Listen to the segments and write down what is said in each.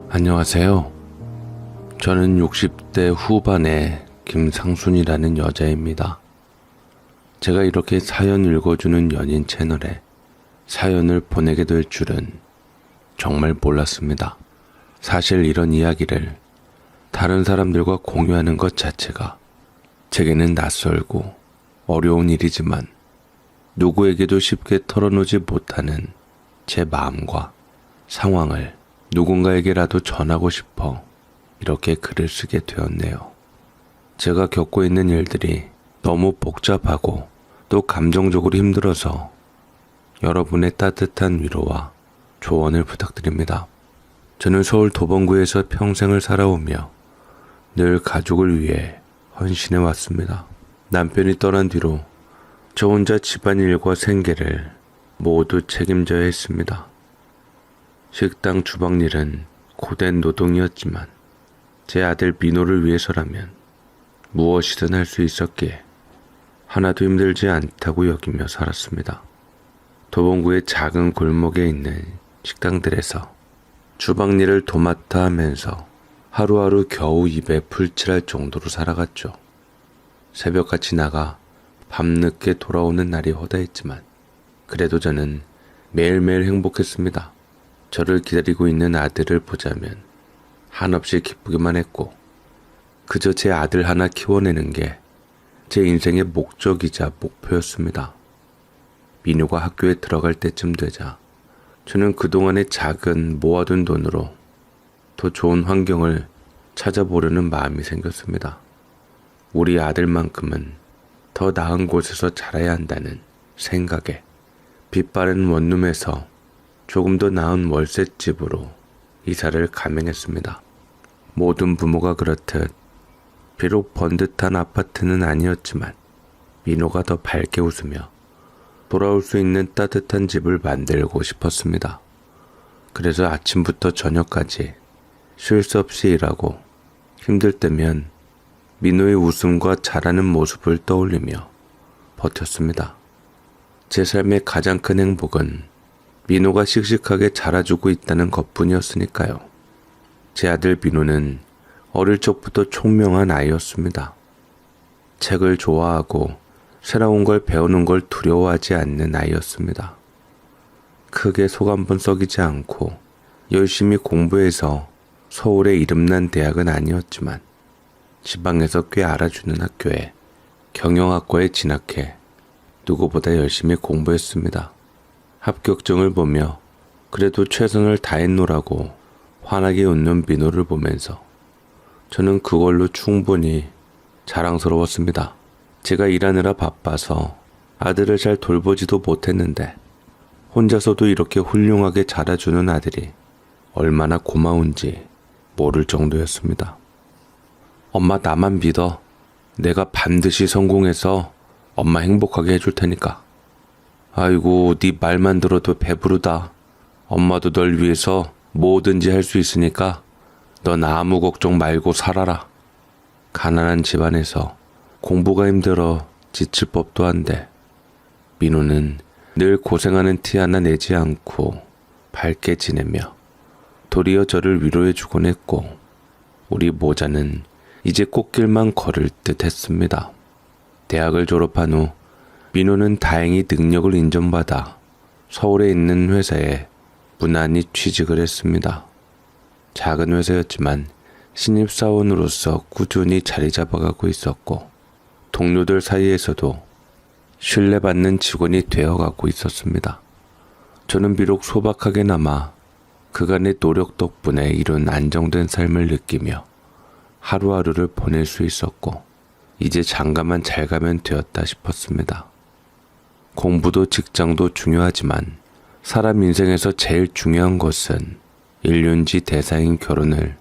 안녕하세요. 저는 60대 후반의 김상순이라는 여자입니다. 제가 이렇게 사연 읽어주는 연인 채널에 사연을 보내게 될 줄은 정말 몰랐습니다. 사실 이런 이야기를 다른 사람들과 공유하는 것 자체가 제게는 낯설고 어려운 일이지만 누구에게도 쉽게 털어놓지 못하는 제 마음과 상황을 누군가에게라도 전하고 싶어 이렇게 글을 쓰게 되었네요. 제가 겪고 있는 일들이 너무 복잡하고 또 감정적으로 힘들어서 여러분의 따뜻한 위로와 조언을 부탁드립니다. 저는 서울 도봉구에서 평생을 살아오며 늘 가족을 위해 헌신해 왔습니다. 남편이 떠난 뒤로 저 혼자 집안일과 생계를 모두 책임져야 했습니다. 식당 주방일은 고된 노동이었지만 제 아들 민호를 위해서라면 무엇이든 할 수 있었기에 하나도 힘들지 않다고 여기며 살았습니다. 도봉구의 작은 골목에 있는 식당들에서 주방일을 도맡아 하면서 하루하루 겨우 입에 풀칠할 정도로 살아갔죠. 새벽같이 나가 밤늦게 돌아오는 날이 허다했지만 그래도 저는 매일매일 행복했습니다. 저를 기다리고 있는 아들을 보자면 한없이 기쁘기만 했고 그저 제 아들 하나 키워내는 게 제 인생의 목적이자 목표였습니다. 민호가 학교에 들어갈 때쯤 되자 저는 그동안의 작은 모아둔 돈으로 더 좋은 환경을 찾아보려는 마음이 생겼습니다. 우리 아들만큼은 더 나은 곳에서 자라야 한다는 생각에 빛바랜 원룸에서 조금 더 나은 월세집으로 이사를 감행했습니다. 모든 부모가 그렇듯 비록 번듯한 아파트는 아니었지만 민호가 더 밝게 웃으며 돌아올 수 있는 따뜻한 집을 만들고 싶었습니다. 그래서 아침부터 저녁까지 쉴 수 없이 일하고 힘들 때면 민호의 웃음과 자라는 모습을 떠올리며 버텼습니다. 제 삶의 가장 큰 행복은 민호가 씩씩하게 자라주고 있다는 것뿐이었으니까요. 제 아들 민호는 어릴 적부터 총명한 아이였습니다. 책을 좋아하고 새로운 걸 배우는 걸 두려워하지 않는 아이였습니다. 크게 속 한번 썩이지 않고 열심히 공부해서 서울의 이름난 대학은 아니었지만 지방에서 꽤 알아주는 학교에 경영학과에 진학해 누구보다 열심히 공부했습니다. 합격증을 보며 그래도 최선을 다했노라고 환하게 웃는 민호를 보면서 저는 그걸로 충분히 자랑스러웠습니다. 제가 일하느라 바빠서 아들을 잘 돌보지도 못했는데 혼자서도 이렇게 훌륭하게 자라주는 아들이 얼마나 고마운지 모를 정도였습니다. 엄마 나만 믿어. 내가 반드시 성공해서 엄마 행복하게 해줄 테니까. 아이고 네 말만 들어도 배부르다. 엄마도 널 위해서 뭐든지 할 수 있으니까 넌 아무 걱정 말고 살아라. 가난한 집안에서 공부가 힘들어 지칠 법도 한데 민호는 늘 고생하는 티 하나 내지 않고 밝게 지내며 도리어 저를 위로해주곤 했고 우리 모자는 이제 꽃길만 걸을 듯 했습니다. 대학을 졸업한 후 민호는 다행히 능력을 인정받아 서울에 있는 회사에 무난히 취직을 했습니다. 작은 회사였지만 신입사원으로서 꾸준히 자리 잡아가고 있었고 동료들 사이에서도 신뢰받는 직원이 되어가고 있었습니다. 저는 비록 소박하게나마 그간의 노력 덕분에 이룬 안정된 삶을 느끼며 하루하루를 보낼 수 있었고 이제 장가만 잘 가면 되었다 싶었습니다. 공부도 직장도 중요하지만 사람 인생에서 제일 중요한 것은 일륜지 대사인 결혼을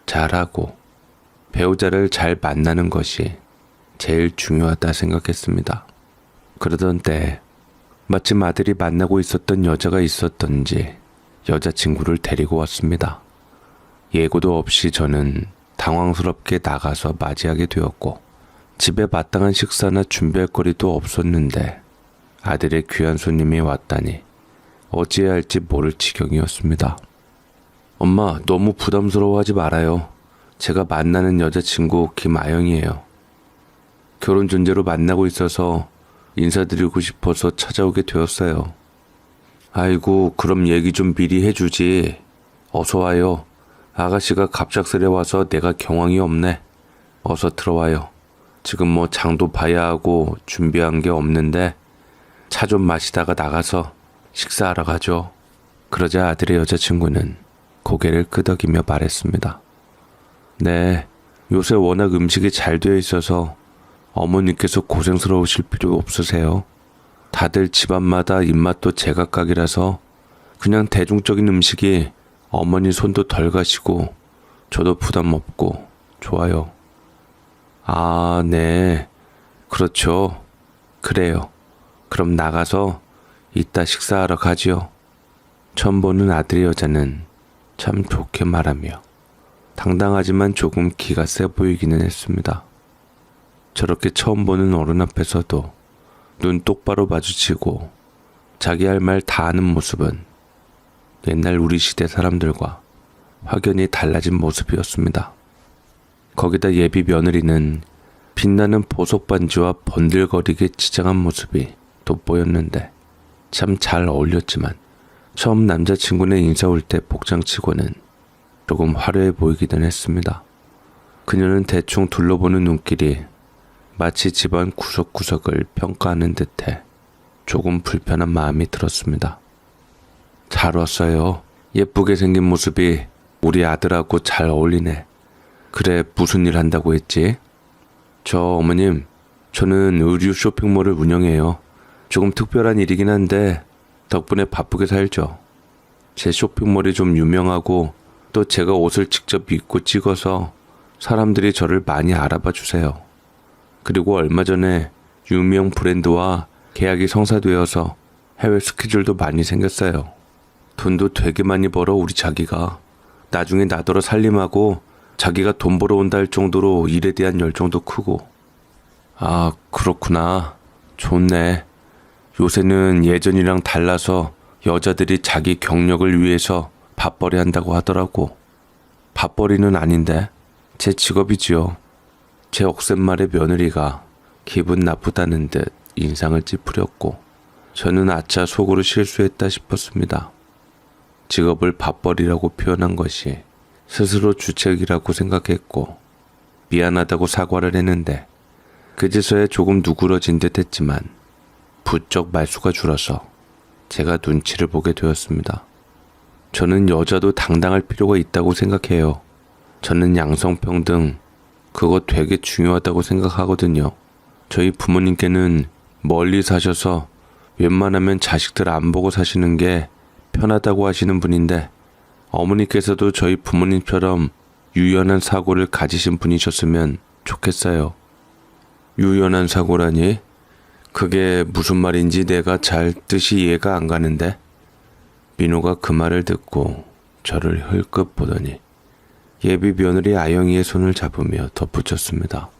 잘하고 배우자를 잘 만나는 것이 제일 중요하다 생각했습니다. 그러던 때 마침 아들이 만나고 있었던 여자가 있었던지 여자친구를 데리고 왔습니다. 예고도 없이 저는 당황스럽게 나가서 맞이하게 되었고 집에 마땅한 식사나 준비할 거리도 없었는데 아들의 귀한 손님이 왔다니 어찌해야 할지 모를 지경이었습니다. 엄마, 너무 부담스러워하지 말아요. 제가 만나는 여자친구 김아영이에요. 결혼 전제로 만나고 있어서 인사드리고 싶어서 찾아오게 되었어요. 아이고, 그럼 얘기 좀 미리 해주지. 어서 와요. 아가씨가 갑작스레 와서 내가 경황이 없네. 어서 들어와요. 지금 뭐 장도 봐야 하고 준비한 게 없는데 차 좀 마시다가 나가서 식사하러 가죠. 그러자 아들의 여자친구는 고개를 끄덕이며 말했습니다. 네, 요새 워낙 음식이 잘 되어 있어서 어머니께서 고생스러우실 필요 없으세요. 다들 집안마다 입맛도 제각각이라서 그냥 대중적인 음식이 어머니 손도 덜 가시고 저도 부담 없고 좋아요. 아, 네. 그렇죠. 그래요. 그럼 나가서 이따 식사하러 가지요. 처음 보는 아들의 여자는 참 좋게 말하며 당당하지만 조금 기가 세 보이기는 했습니다. 저렇게 처음 보는 어른 앞에서도 눈 똑바로 마주치고 자기 할 말 다 하는 모습은 옛날 우리 시대 사람들과 확연히 달라진 모습이었습니다. 거기다 예비 며느리는 빛나는 보석 반지와 번들거리게 치장한 모습이 돋보였는데 참 잘 어울렸지만 처음 남자친구네 인사 올 때 복장치고는 조금 화려해 보이기는 했습니다. 그녀는 대충 둘러보는 눈길이 마치 집안 구석구석을 평가하는 듯해 조금 불편한 마음이 들었습니다. 잘 왔어요. 예쁘게 생긴 모습이 우리 아들하고 잘 어울리네. 그래, 무슨 일 한다고 했지? 저 어머님, 저는 의류 쇼핑몰을 운영해요. 조금 특별한 일이긴 한데 덕분에 바쁘게 살죠. 제 쇼핑몰이 좀 유명하고 또 제가 옷을 직접 입고 찍어서 사람들이 저를 많이 알아봐 주세요. 그리고 얼마 전에 유명 브랜드와 계약이 성사되어서 해외 스케줄도 많이 생겼어요. 돈도 되게 많이 벌어 우리 자기가. 나중에 나더러 살림하고 자기가 돈 벌어 온다 할 정도로 일에 대한 열정도 크고. 아, 그렇구나. 좋네. 요새는 예전이랑 달라서 여자들이 자기 경력을 위해서 밥벌이 한다고 하더라고. 밥벌이는 아닌데 제 직업이지요. 제 억센말의 며느리가 기분 나쁘다는 듯 인상을 찌푸렸고 저는 아차 속으로 실수했다 싶었습니다. 직업을 밥벌이라고 표현한 것이 스스로 주책이라고 생각했고 미안하다고 사과를 했는데 그제서야 조금 누그러진 듯 했지만 부쩍 말수가 줄어서 제가 눈치를 보게 되었습니다. 저는 여자도 당당할 필요가 있다고 생각해요. 저는 양성평등, 그거 되게 중요하다고 생각하거든요. 저희 부모님께는 멀리 사셔서 웬만하면 자식들 안 보고 사시는 게 편하다고 하시는 분인데 어머니께서도 저희 부모님처럼 유연한 사고를 가지신 분이셨으면 좋겠어요. 유연한 사고라니? 그게 무슨 말인지 내가 잘 뜻이 이해가 안 가는데? 민호가 그 말을 듣고 저를 흘끗 보더니 예비 며느리 아영이의 손을 잡으며 덧붙였습니다.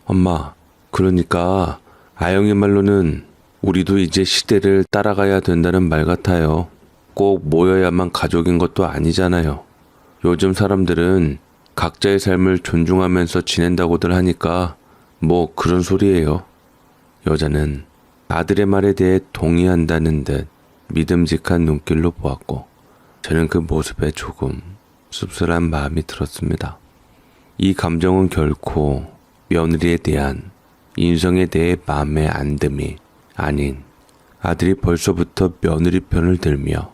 엄마, 그러니까 아영이 말로는 우리도 이제 시대를 따라가야 된다는 말 같아요. 꼭 모여야만 가족인 것도 아니잖아요. 요즘 사람들은 각자의 삶을 존중하면서 지낸다고들 하니까 뭐 그런 소리예요. 여자는 아들의 말에 대해 동의한다는 듯 믿음직한 눈길로 보았고 저는 그 모습에 조금 씁쓸한 마음이 들었습니다. 이 감정은 결코 며느리에 대한 인성에 대해 마음에 안 듦이 아닌 아들이 벌써부터 며느리 편을 들며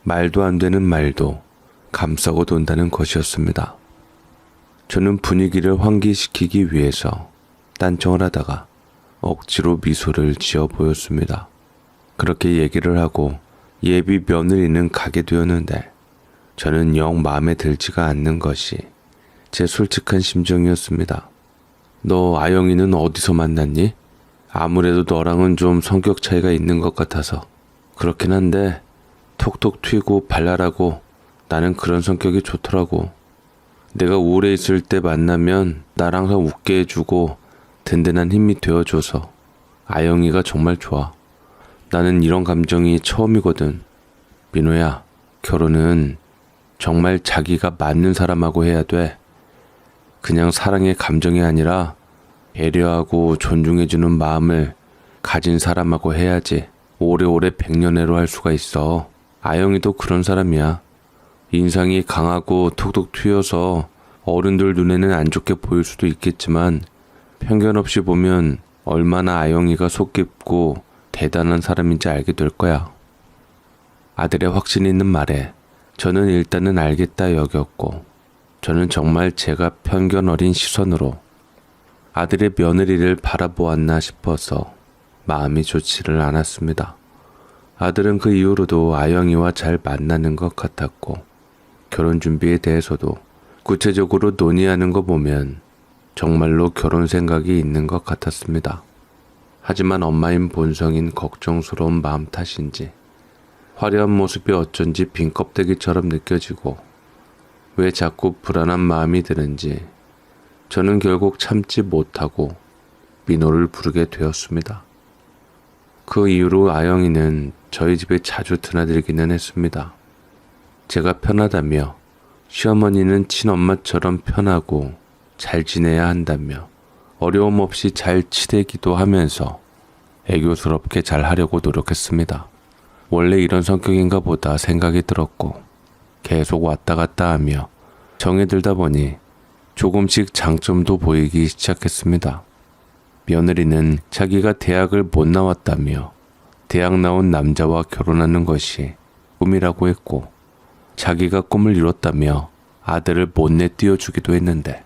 말도 안 되는 말도 감싸고 돈다는 것이었습니다. 저는 분위기를 환기시키기 위해서 딴청을 하다가 억지로 미소를 지어 보였습니다. 그렇게 얘기를 하고 예비 며느리는 가게 되었는데 저는 영 마음에 들지가 않는 것이 제 솔직한 심정이었습니다. 너 아영이는 어디서 만났니? 아무래도 너랑은 좀 성격 차이가 있는 것 같아서. 그렇긴 한데 톡톡 튀고 발랄하고 나는 그런 성격이 좋더라고. 내가 우울해 있을 때 만나면 날 항상 웃게 해주고 든든한 힘이 되어줘서 아영이가 정말 좋아. 나는 이런 감정이 처음이거든. 민호야, 결혼은 정말 자기가 맞는 사람하고 해야 돼. 그냥 사랑의 감정이 아니라 배려하고 존중해주는 마음을 가진 사람하고 해야지 오래오래 백년해로 할 수가 있어. 아영이도 그런 사람이야. 인상이 강하고 톡톡 튀어서 어른들 눈에는 안 좋게 보일 수도 있겠지만 편견 없이 보면 얼마나 아영이가 속 깊고 대단한 사람인지 알게 될 거야. 아들의 확신 있는 말에 저는 일단은 알겠다 여겼고, 저는 정말 제가 편견 어린 시선으로 아들의 며느리를 바라보았나 싶어서 마음이 좋지를 않았습니다. 아들은 그 이후로도 아영이와 잘 만나는 것 같았고, 결혼 준비에 대해서도 구체적으로 논의하는 거 보면 정말로 결혼 생각이 있는 것 같았습니다. 하지만 엄마인 본성인 걱정스러운 마음 탓인지 화려한 모습이 어쩐지 빈 껍데기처럼 느껴지고 왜 자꾸 불안한 마음이 드는지 저는 결국 참지 못하고 민호를 부르게 되었습니다. 그 이후로 아영이는 저희 집에 자주 드나들기는 했습니다. 제가 편하다며, 시어머니는 친엄마처럼 편하고 잘 지내야 한다며 어려움 없이 잘 치대기도 하면서 애교스럽게 잘 하려고 노력했습니다. 원래 이런 성격인가 보다 생각이 들었고 계속 왔다 갔다 하며 정이 들다 보니 조금씩 장점도 보이기 시작했습니다. 며느리는 자기가 대학을 못 나왔다며 대학 나온 남자와 결혼하는 것이 꿈이라고 했고, 자기가 꿈을 이뤘다며 아들을 못내 띄워주기도 했는데,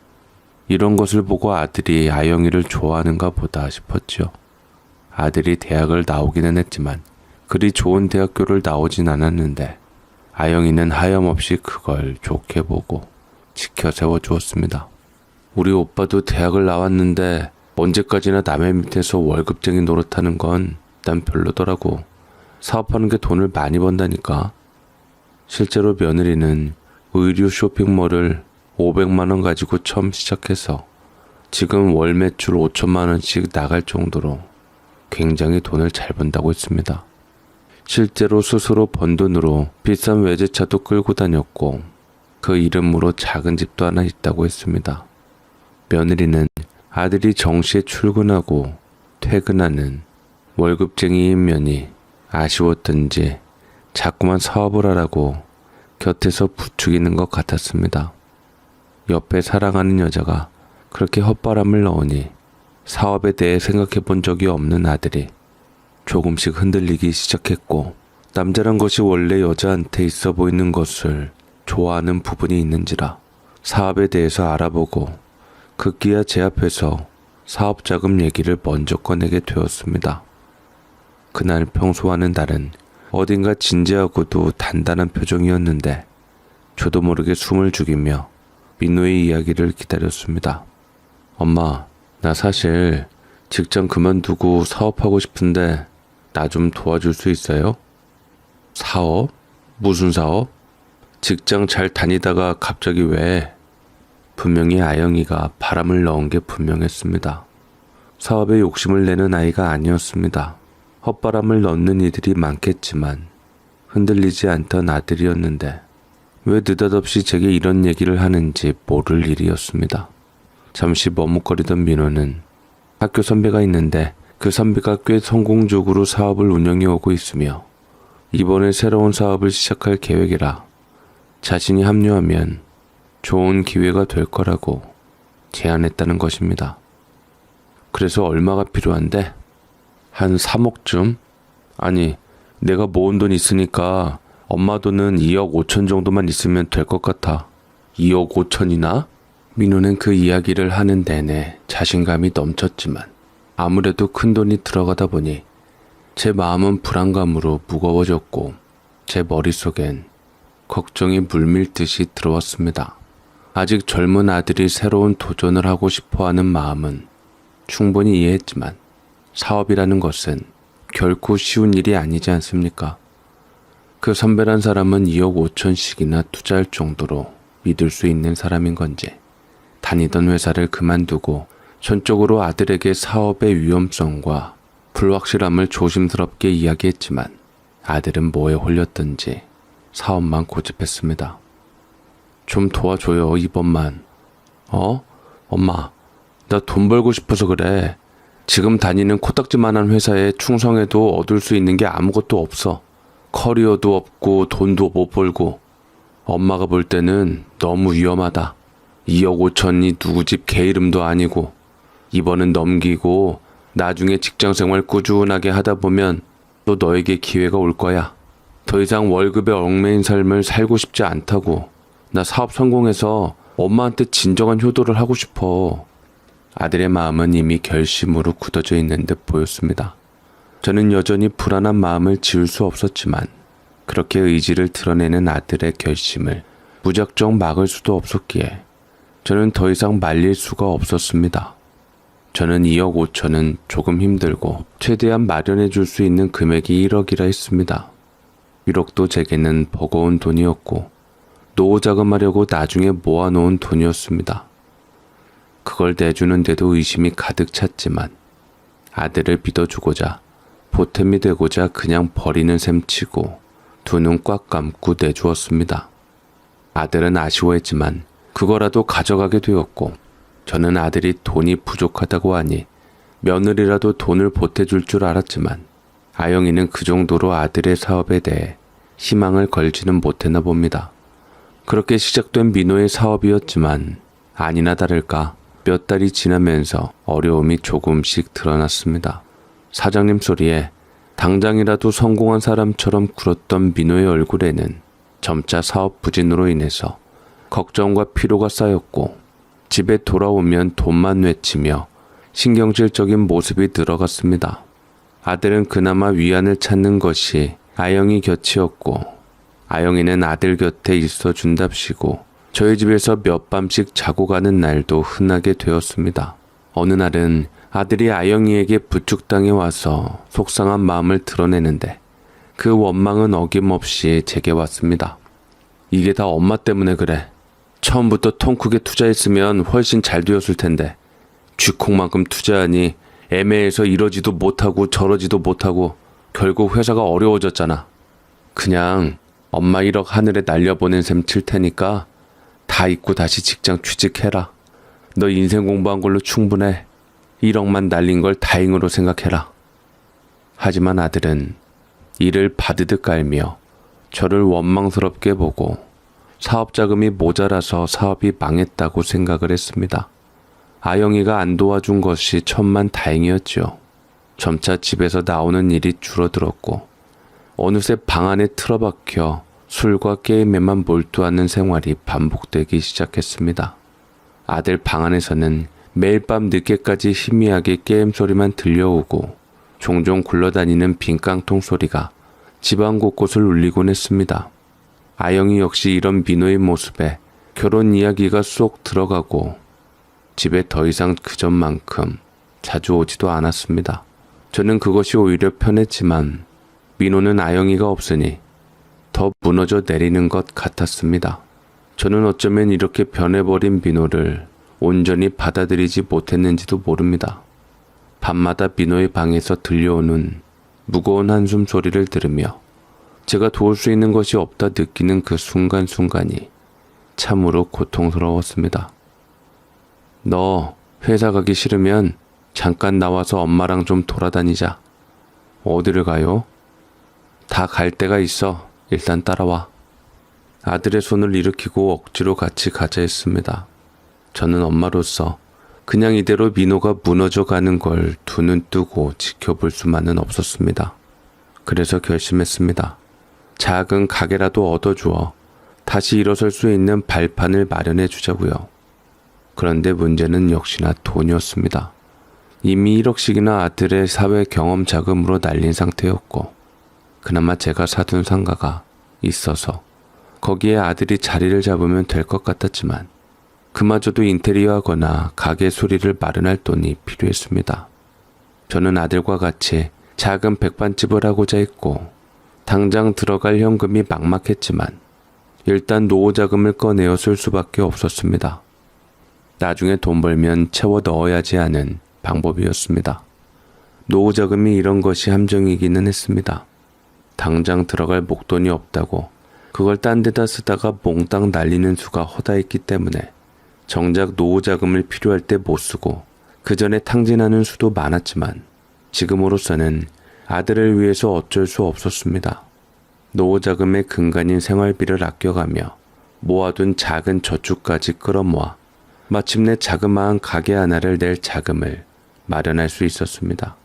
이런 것을 보고 아들이 아영이를 좋아하는가 보다 싶었죠. 아들이 대학을 나오기는 했지만 그리 좋은 대학교를 나오진 않았는데 아영이는 하염없이 그걸 좋게 보고 지켜 세워주었습니다. 우리 오빠도 대학을 나왔는데 언제까지나 남의 밑에서 월급쟁이 노릇하는 건 난 별로더라고. 사업하는 게 돈을 많이 번다니까. 실제로 며느리는 의류 쇼핑몰을 500만 원 가지고 처음 시작해서 지금 월 매출 5천만 원씩 나갈 정도로 굉장히 돈을 잘 번다고 했습니다. 실제로 스스로 번 돈으로 비싼 외제차도 끌고 다녔고 그 이름으로 작은 집도 하나 있다고 했습니다. 며느리는 아들이 정시에 출근하고 퇴근하는 월급쟁이인 면이 아쉬웠던지 자꾸만 사업을 하라고 곁에서 부추기는 것 같았습니다. 옆에 사랑하는 여자가 그렇게 헛바람을 넣으니 사업에 대해 생각해 본 적이 없는 아들이 조금씩 흔들리기 시작했고, 남자란 것이 원래 여자한테 있어 보이는 것을 좋아하는 부분이 있는지라 사업에 대해서 알아보고 급기야 제 앞에서 사업 자금 얘기를 먼저 꺼내게 되었습니다. 그날 평소와는 다른 어딘가 진지하고도 단단한 표정이었는데 저도 모르게 숨을 죽이며 민호의 이야기를 기다렸습니다. 엄마, 나 사실 직장 그만두고 사업하고 싶은데 나 좀 도와줄 수 있어요? 사업? 무슨 사업? 직장 잘 다니다가 갑자기 왜? 분명히 아영이가 바람을 넣은 게 분명했습니다. 사업에 욕심을 내는 아이가 아니었습니다. 헛바람을 넣는 이들이 많겠지만 흔들리지 않던 아들이었는데 왜 느닷없이 제게 이런 얘기를 하는지 모를 일이었습니다. 잠시 머뭇거리던 민호는 학교 선배가 있는데 그 선배가 꽤 성공적으로 사업을 운영해 오고 있으며 이번에 새로운 사업을 시작할 계획이라 자신이 합류하면 좋은 기회가 될 거라고 제안했다는 것입니다. 그래서 얼마가 필요한데? 한 3억쯤? 아니, 내가 모은 돈 있으니까 엄마 돈은 2억 5천 정도만 있으면 될 것 같아. 2억 5천이나? 민호는 그 이야기를 하는 내내 자신감이 넘쳤지만 아무래도 큰 돈이 들어가다 보니 제 마음은 불안감으로 무거워졌고 제 머릿속엔 걱정이 물밀듯이 들어왔습니다. 아직 젊은 아들이 새로운 도전을 하고 싶어하는 마음은 충분히 이해했지만 사업이라는 것은 결코 쉬운 일이 아니지 않습니까? 그 선배란 사람은 2억 5천씩이나 투자할 정도로 믿을 수 있는 사람인 건지, 다니던 회사를 그만두고 전적으로 아들에게 사업의 위험성과 불확실함을 조심스럽게 이야기했지만 아들은 뭐에 홀렸던지 사업만 고집했습니다. 좀 도와줘요, 이번만. 엄마, 나 돈 벌고 싶어서 그래. 지금 다니는 코딱지만한 회사에 충성해도 얻을 수 있는 게 아무것도 없어. 커리어도 없고 돈도 못 벌고. 엄마가 볼 때는 너무 위험하다. 2억 5천이 누구 집 개 이름도 아니고. 이번은 넘기고 나중에 직장생활 꾸준하게 하다 보면 또 너에게 기회가 올 거야. 더 이상 월급에 얽매인 삶을 살고 싶지 않다고. 나 사업 성공해서 엄마한테 진정한 효도를 하고 싶어. 아들의 마음은 이미 결심으로 굳어져 있는 듯 보였습니다. 저는 여전히 불안한 마음을 지울 수 없었지만 그렇게 의지를 드러내는 아들의 결심을 무작정 막을 수도 없었기에 저는 더 이상 말릴 수가 없었습니다. 저는 2억 5천은 조금 힘들고 최대한 마련해 줄 수 있는 금액이 1억이라 했습니다. 1억도 제게는 버거운 돈이었고 노후 자금하려고 나중에 모아놓은 돈이었습니다. 그걸 내주는데도 의심이 가득 찼지만 아들을 믿어주고자 보탬이 되고자 그냥 버리는 셈치고 두 눈 꽉 감고 내주었습니다. 아들은 아쉬워했지만 그거라도 가져가게 되었고 저는 아들이 돈이 부족하다고 하니 며느리라도 돈을 보태줄 줄 알았지만 아영이는 그 정도로 아들의 사업에 대해 희망을 걸지는 못했나 봅니다. 그렇게 시작된 민호의 사업이었지만 아니나 다를까 몇 달이 지나면서 어려움이 조금씩 드러났습니다. 사장님 소리에 당장이라도 성공한 사람처럼 굴었던 민호의 얼굴에는 점차 사업 부진으로 인해서 걱정과 피로가 쌓였고 집에 돌아오면 돈만 외치며 신경질적인 모습이 늘어갔습니다. 아들은 그나마 위안을 찾는 것이 아영이 곁이었고 아영이는 아들 곁에 있어준답시고 저희 집에서 몇 밤씩 자고 가는 날도 흔하게 되었습니다. 어느 날은 아들이 아영이에게 부축당해 와서 속상한 마음을 드러내는데 그 원망은 어김없이 제게 왔습니다. 이게 다 엄마 때문에 그래. 처음부터 통 크게 투자했으면 훨씬 잘 되었을 텐데 쥐콩만큼 투자하니 애매해서 이러지도 못하고 저러지도 못하고 결국 회사가 어려워졌잖아. 그냥 엄마 1억 하늘에 날려보낸 셈 칠 테니까 다 잊고 다시 직장 취직해라. 너 인생 공부한 걸로 충분해. 1억만 날린 걸 다행으로 생각해라. 하지만 아들은 이를 바드득 깔며 저를 원망스럽게 보고 사업 자금이 모자라서 사업이 망했다고 생각을 했습니다. 아영이가 안 도와준 것이 천만 다행이었죠. 점차 집에서 나오는 일이 줄어들었고 어느새 방 안에 틀어박혀 술과 게임에만 몰두하는 생활이 반복되기 시작했습니다. 아들 방 안에서는 매일 밤 늦게까지 희미하게 게임 소리만 들려오고 종종 굴러다니는 빈깡통 소리가 집안 곳곳을 울리곤 했습니다. 아영이 역시 이런 민호의 모습에 결혼 이야기가 쏙 들어가고 집에 더 이상 그전만큼 자주 오지도 않았습니다. 저는 그것이 오히려 편했지만 민호는 아영이가 없으니 더 무너져 내리는 것 같았습니다. 저는 어쩌면 이렇게 변해버린 민호를 온전히 받아들이지 못했는지도 모릅니다. 밤마다 민호의 방에서 들려오는 무거운 한숨 소리를 들으며 제가 도울 수 있는 것이 없다 느끼는 그 순간순간이 참으로 고통스러웠습니다. 너 회사 가기 싫으면 잠깐 나와서 엄마랑 좀 돌아다니자. 어디를 가요? 다 갈 데가 있어. 일단 따라와. 아들의 손을 일으키고 억지로 같이 가자 했습니다. 저는 엄마로서 그냥 이대로 민호가 무너져 가는 걸 두 눈 뜨고 지켜볼 수만은 없었습니다. 그래서 결심했습니다. 작은 가게라도 얻어주어 다시 일어설 수 있는 발판을 마련해 주자고요. 그런데 문제는 역시나 돈이었습니다. 이미 1억씩이나 아들의 사회 경험 자금으로 날린 상태였고 그나마 제가 사둔 상가가 있어서 거기에 아들이 자리를 잡으면 될 것 같았지만 그마저도 인테리어 하거나 가게 수리를 마련할 돈이 필요했습니다. 저는 아들과 같이 작은 백반집을 하고자 했고 당장 들어갈 현금이 막막했지만 일단 노후 자금을 꺼내어 쓸 수밖에 없었습니다. 나중에 돈 벌면 채워 넣어야지 하는 방법이었습니다. 노후 자금이 이런 것이 함정이기는 했습니다. 당장 들어갈 목돈이 없다고 그걸 딴 데다 쓰다가 몽땅 날리는 수가 허다했기 때문에 정작 노후 자금을 필요할 때 못 쓰고 그 전에 탕진하는 수도 많았지만 지금으로서는 아들을 위해서 어쩔 수 없었습니다. 노후 자금의 근간인 생활비를 아껴가며 모아둔 작은 저축까지 끌어모아 마침내 자그마한 가게 하나를 낼 자금을 마련할 수 있었습니다.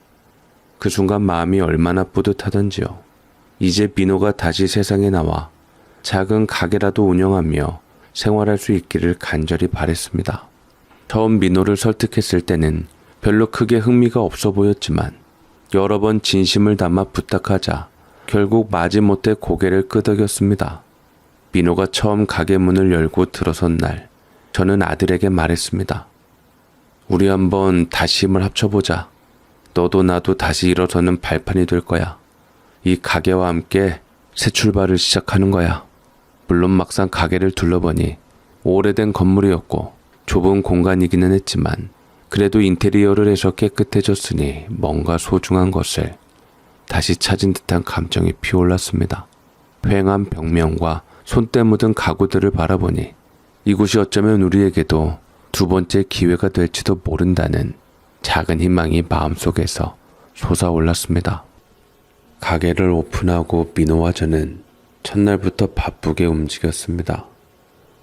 그 순간 마음이 얼마나 뿌듯하던지요. 이제 민호가 다시 세상에 나와 작은 가게라도 운영하며 생활할 수 있기를 간절히 바랬습니다. 처음 민호를 설득했을 때는 별로 크게 흥미가 없어 보였지만 여러 번 진심을 담아 부탁하자 결국 마지못해 고개를 끄덕였습니다. 민호가 처음 가게 문을 열고 들어선 날 저는 아들에게 말했습니다. 우리 한번 다시 힘을 합쳐보자. 너도 나도 다시 일어서는 발판이 될 거야. 이 가게와 함께 새 출발을 시작하는 거야. 물론 막상 가게를 둘러보니 오래된 건물이었고 좁은 공간이기는 했지만 그래도 인테리어를 해서 깨끗해졌으니 뭔가 소중한 것을 다시 찾은 듯한 감정이 피어올랐습니다. 휑한 벽면과 손때 묻은 가구들을 바라보니 이곳이 어쩌면 우리에게도 두 번째 기회가 될지도 모른다는 작은 희망이 마음속에서 솟아올랐습니다. 가게를 오픈하고 민호와 저는 첫날부터 바쁘게 움직였습니다.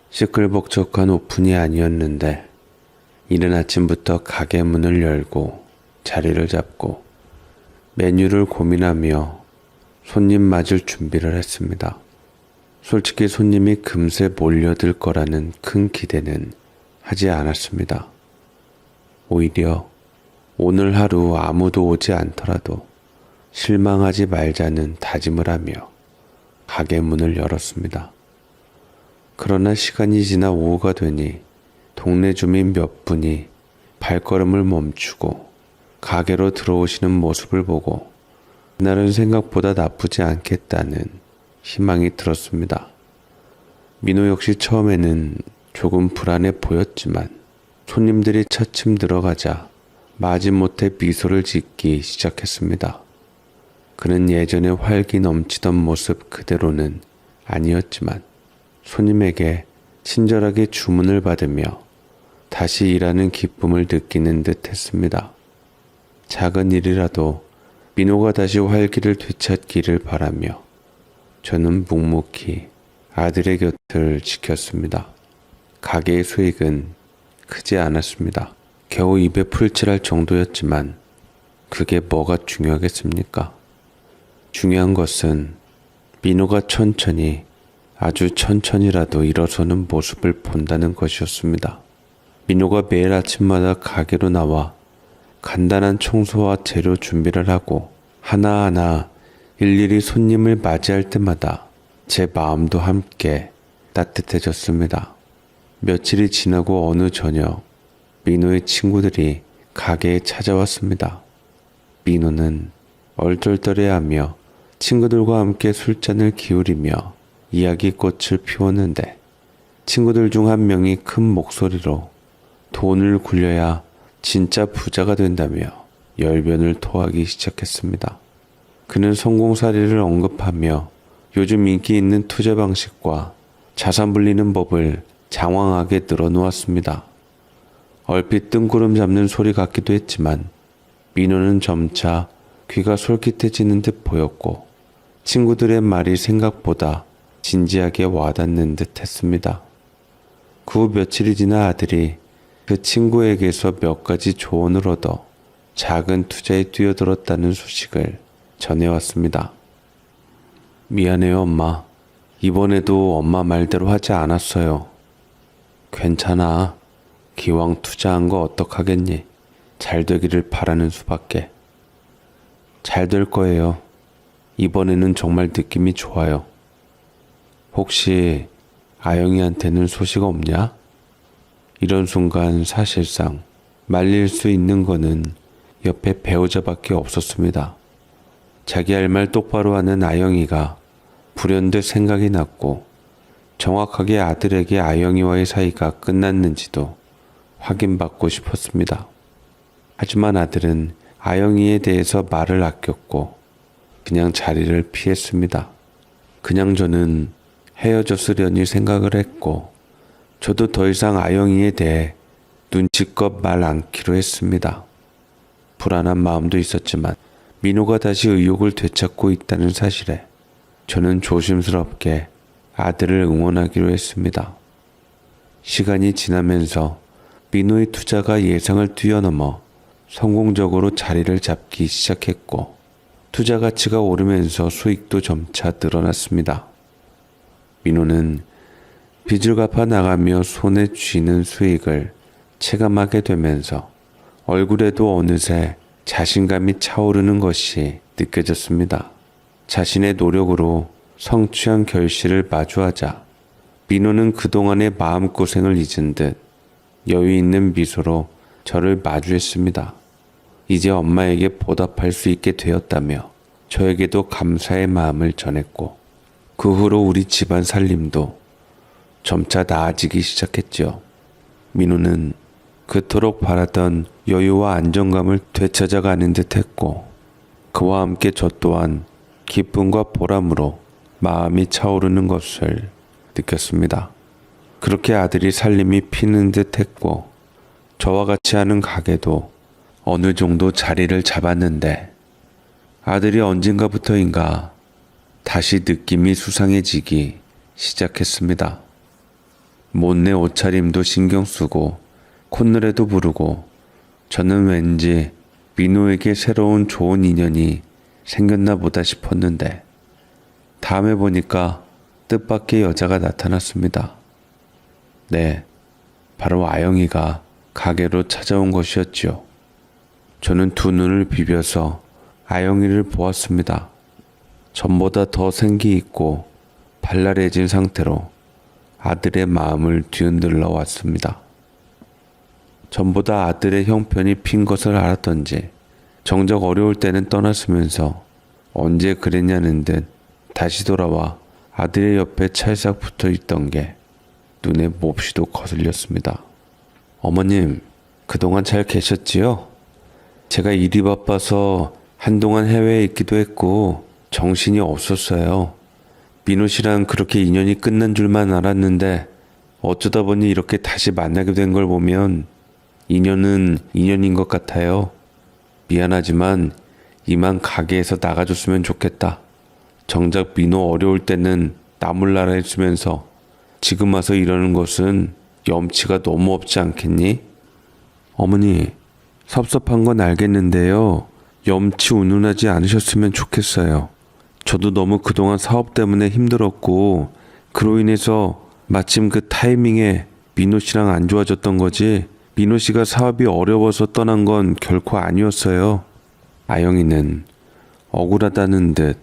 시끌벅적한 오픈이 아니었는데 이른 아침부터 가게 문을 열고 자리를 잡고 메뉴를 고민하며 손님 맞을 준비를 했습니다. 솔직히 손님이 금세 몰려들 거라는 큰 기대는 하지 않았습니다. 오히려 오늘 하루 아무도 오지 않더라도 실망하지 말자는 다짐을 하며 가게 문을 열었습니다. 그러나 시간이 지나 오후가 되니 동네 주민 몇 분이 발걸음을 멈추고 가게로 들어오시는 모습을 보고 그날은 생각보다 나쁘지 않겠다는 희망이 들었습니다. 민호 역시 처음에는 조금 불안해 보였지만 손님들이 차츰 들어가자 마지못해 미소를 짓기 시작했습니다. 그는 예전에 활기 넘치던 모습 그대로는 아니었지만 손님에게 친절하게 주문을 받으며 다시 일하는 기쁨을 느끼는 듯 했습니다. 작은 일이라도 민호가 다시 활기를 되찾기를 바라며 저는 묵묵히 아들의 곁을 지켰습니다. 가게의 수익은 크지 않았습니다. 겨우 입에 풀칠할 정도였지만 그게 뭐가 중요하겠습니까? 중요한 것은 민호가 천천히 아주 천천히라도 일어서는 모습을 본다는 것이었습니다. 민호가 매일 아침마다 가게로 나와 간단한 청소와 재료 준비를 하고 하나하나 일일이 손님을 맞이할 때마다 제 마음도 함께 따뜻해졌습니다. 며칠이 지나고 어느 저녁 민호의 친구들이 가게에 찾아왔습니다. 민호는 얼떨떨해하며 친구들과 함께 술잔을 기울이며 이야기꽃을 피웠는데 친구들 중 한 명이 큰 목소리로 돈을 굴려야 진짜 부자가 된다며 열변을 토하기 시작했습니다. 그는 성공사례를 언급하며 요즘 인기 있는 투자 방식과 자산 불리는 법을 장황하게 늘어놓았습니다. 얼핏 뜬구름 잡는 소리 같기도 했지만 민호는 점차 귀가 솔깃해지는 듯 보였고 친구들의 말이 생각보다 진지하게 와닿는 듯 했습니다. 그 후 며칠이 지나 아들이 그 친구에게서 몇 가지 조언을 얻어 작은 투자에 뛰어들었다는 소식을 전해왔습니다. 미안해요, 엄마. 이번에도 엄마 말대로 하지 않았어요. 괜찮아. 기왕 투자한 거 어떡하겠니? 잘 되기를 바라는 수밖에. 잘 될 거예요. 이번에는 정말 느낌이 좋아요. 혹시 아영이한테는 소식 없냐? 이런 순간 사실상 말릴 수 있는 거는 옆에 배우자밖에 없었습니다. 자기 할 말 똑바로 하는 아영이가 불현듯 생각이 났고 정확하게 아들에게 아영이와의 사이가 끝났는지도 확인받고 싶었습니다. 하지만 아들은 아영이에 대해서 말을 아꼈고 그냥 자리를 피했습니다. 그냥 저는 헤어졌으려니 생각을 했고 저도 더 이상 아영이에 대해 눈치껏 말 않기로 했습니다. 불안한 마음도 있었지만 민호가 다시 의욕을 되찾고 있다는 사실에 저는 조심스럽게 아들을 응원하기로 했습니다. 시간이 지나면서 민호의 투자가 예상을 뛰어넘어 성공적으로 자리를 잡기 시작했고 투자 가치가 오르면서 수익도 점차 늘어났습니다. 민호는 빚을 갚아 나가며 손에 쥐는 수익을 체감하게 되면서 얼굴에도 어느새 자신감이 차오르는 것이 느껴졌습니다. 자신의 노력으로 성취한 결실을 마주하자 민호는 그동안의 마음고생을 잊은 듯 여유 있는 미소로 저를 마주했습니다. 이제 엄마에게 보답할 수 있게 되었다며 저에게도 감사의 마음을 전했고 그 후로 우리 집안 살림도 점차 나아지기 시작했죠. 민호는 그토록 바라던 여유와 안정감을 되찾아가는 듯 했고 그와 함께 저 또한 기쁨과 보람으로 마음이 차오르는 것을 느꼈습니다. 그렇게 아들이 살림이 피는 듯 했고 저와 같이 하는 가게도 어느 정도 자리를 잡았는데 아들이 언젠가부터인가 다시 느낌이 수상해지기 시작했습니다. 못내 옷차림도 신경 쓰고 콧노래도 부르고 저는 왠지 민호에게 새로운 좋은 인연이 생겼나 보다 싶었는데 다음에 보니까 뜻밖의 여자가 나타났습니다. 네, 바로 아영이가 가게로 찾아온 것이었지요. 저는 두 눈을 비벼서 아영이를 보았습니다. 전보다 더 생기 있고 발랄해진 상태로 아들의 마음을 뒤흔들러 왔습니다. 전보다 아들의 형편이 핀 것을 알았던지 정작 어려울 때는 떠났으면서 언제 그랬냐는 듯 다시 돌아와 아들의 옆에 찰싹 붙어 있던 게 눈에 몹시도 거슬렸습니다. 어머님, 그동안 잘 계셨지요? 제가 일이 바빠서 한동안 해외에 있기도 했고 정신이 없었어요. 민호 씨랑 그렇게 인연이 끝난 줄만 알았는데 어쩌다 보니 이렇게 다시 만나게 된 걸 보면 인연은 인연인 것 같아요. 미안하지만 이만 가게에서 나가줬으면 좋겠다. 정작 민호 어려울 때는 나몰라라 했으면서 지금 와서 이러는 것은 염치가 너무 없지 않겠니? 어머니, 섭섭한 건 알겠는데요. 염치 운운하지 않으셨으면 좋겠어요. 저도 너무 그동안 사업 때문에 힘들었고 그로 인해서 마침 그 타이밍에 민호 씨랑 안 좋아졌던 거지 민호 씨가 사업이 어려워서 떠난 건 결코 아니었어요. 아영이는 억울하다는 듯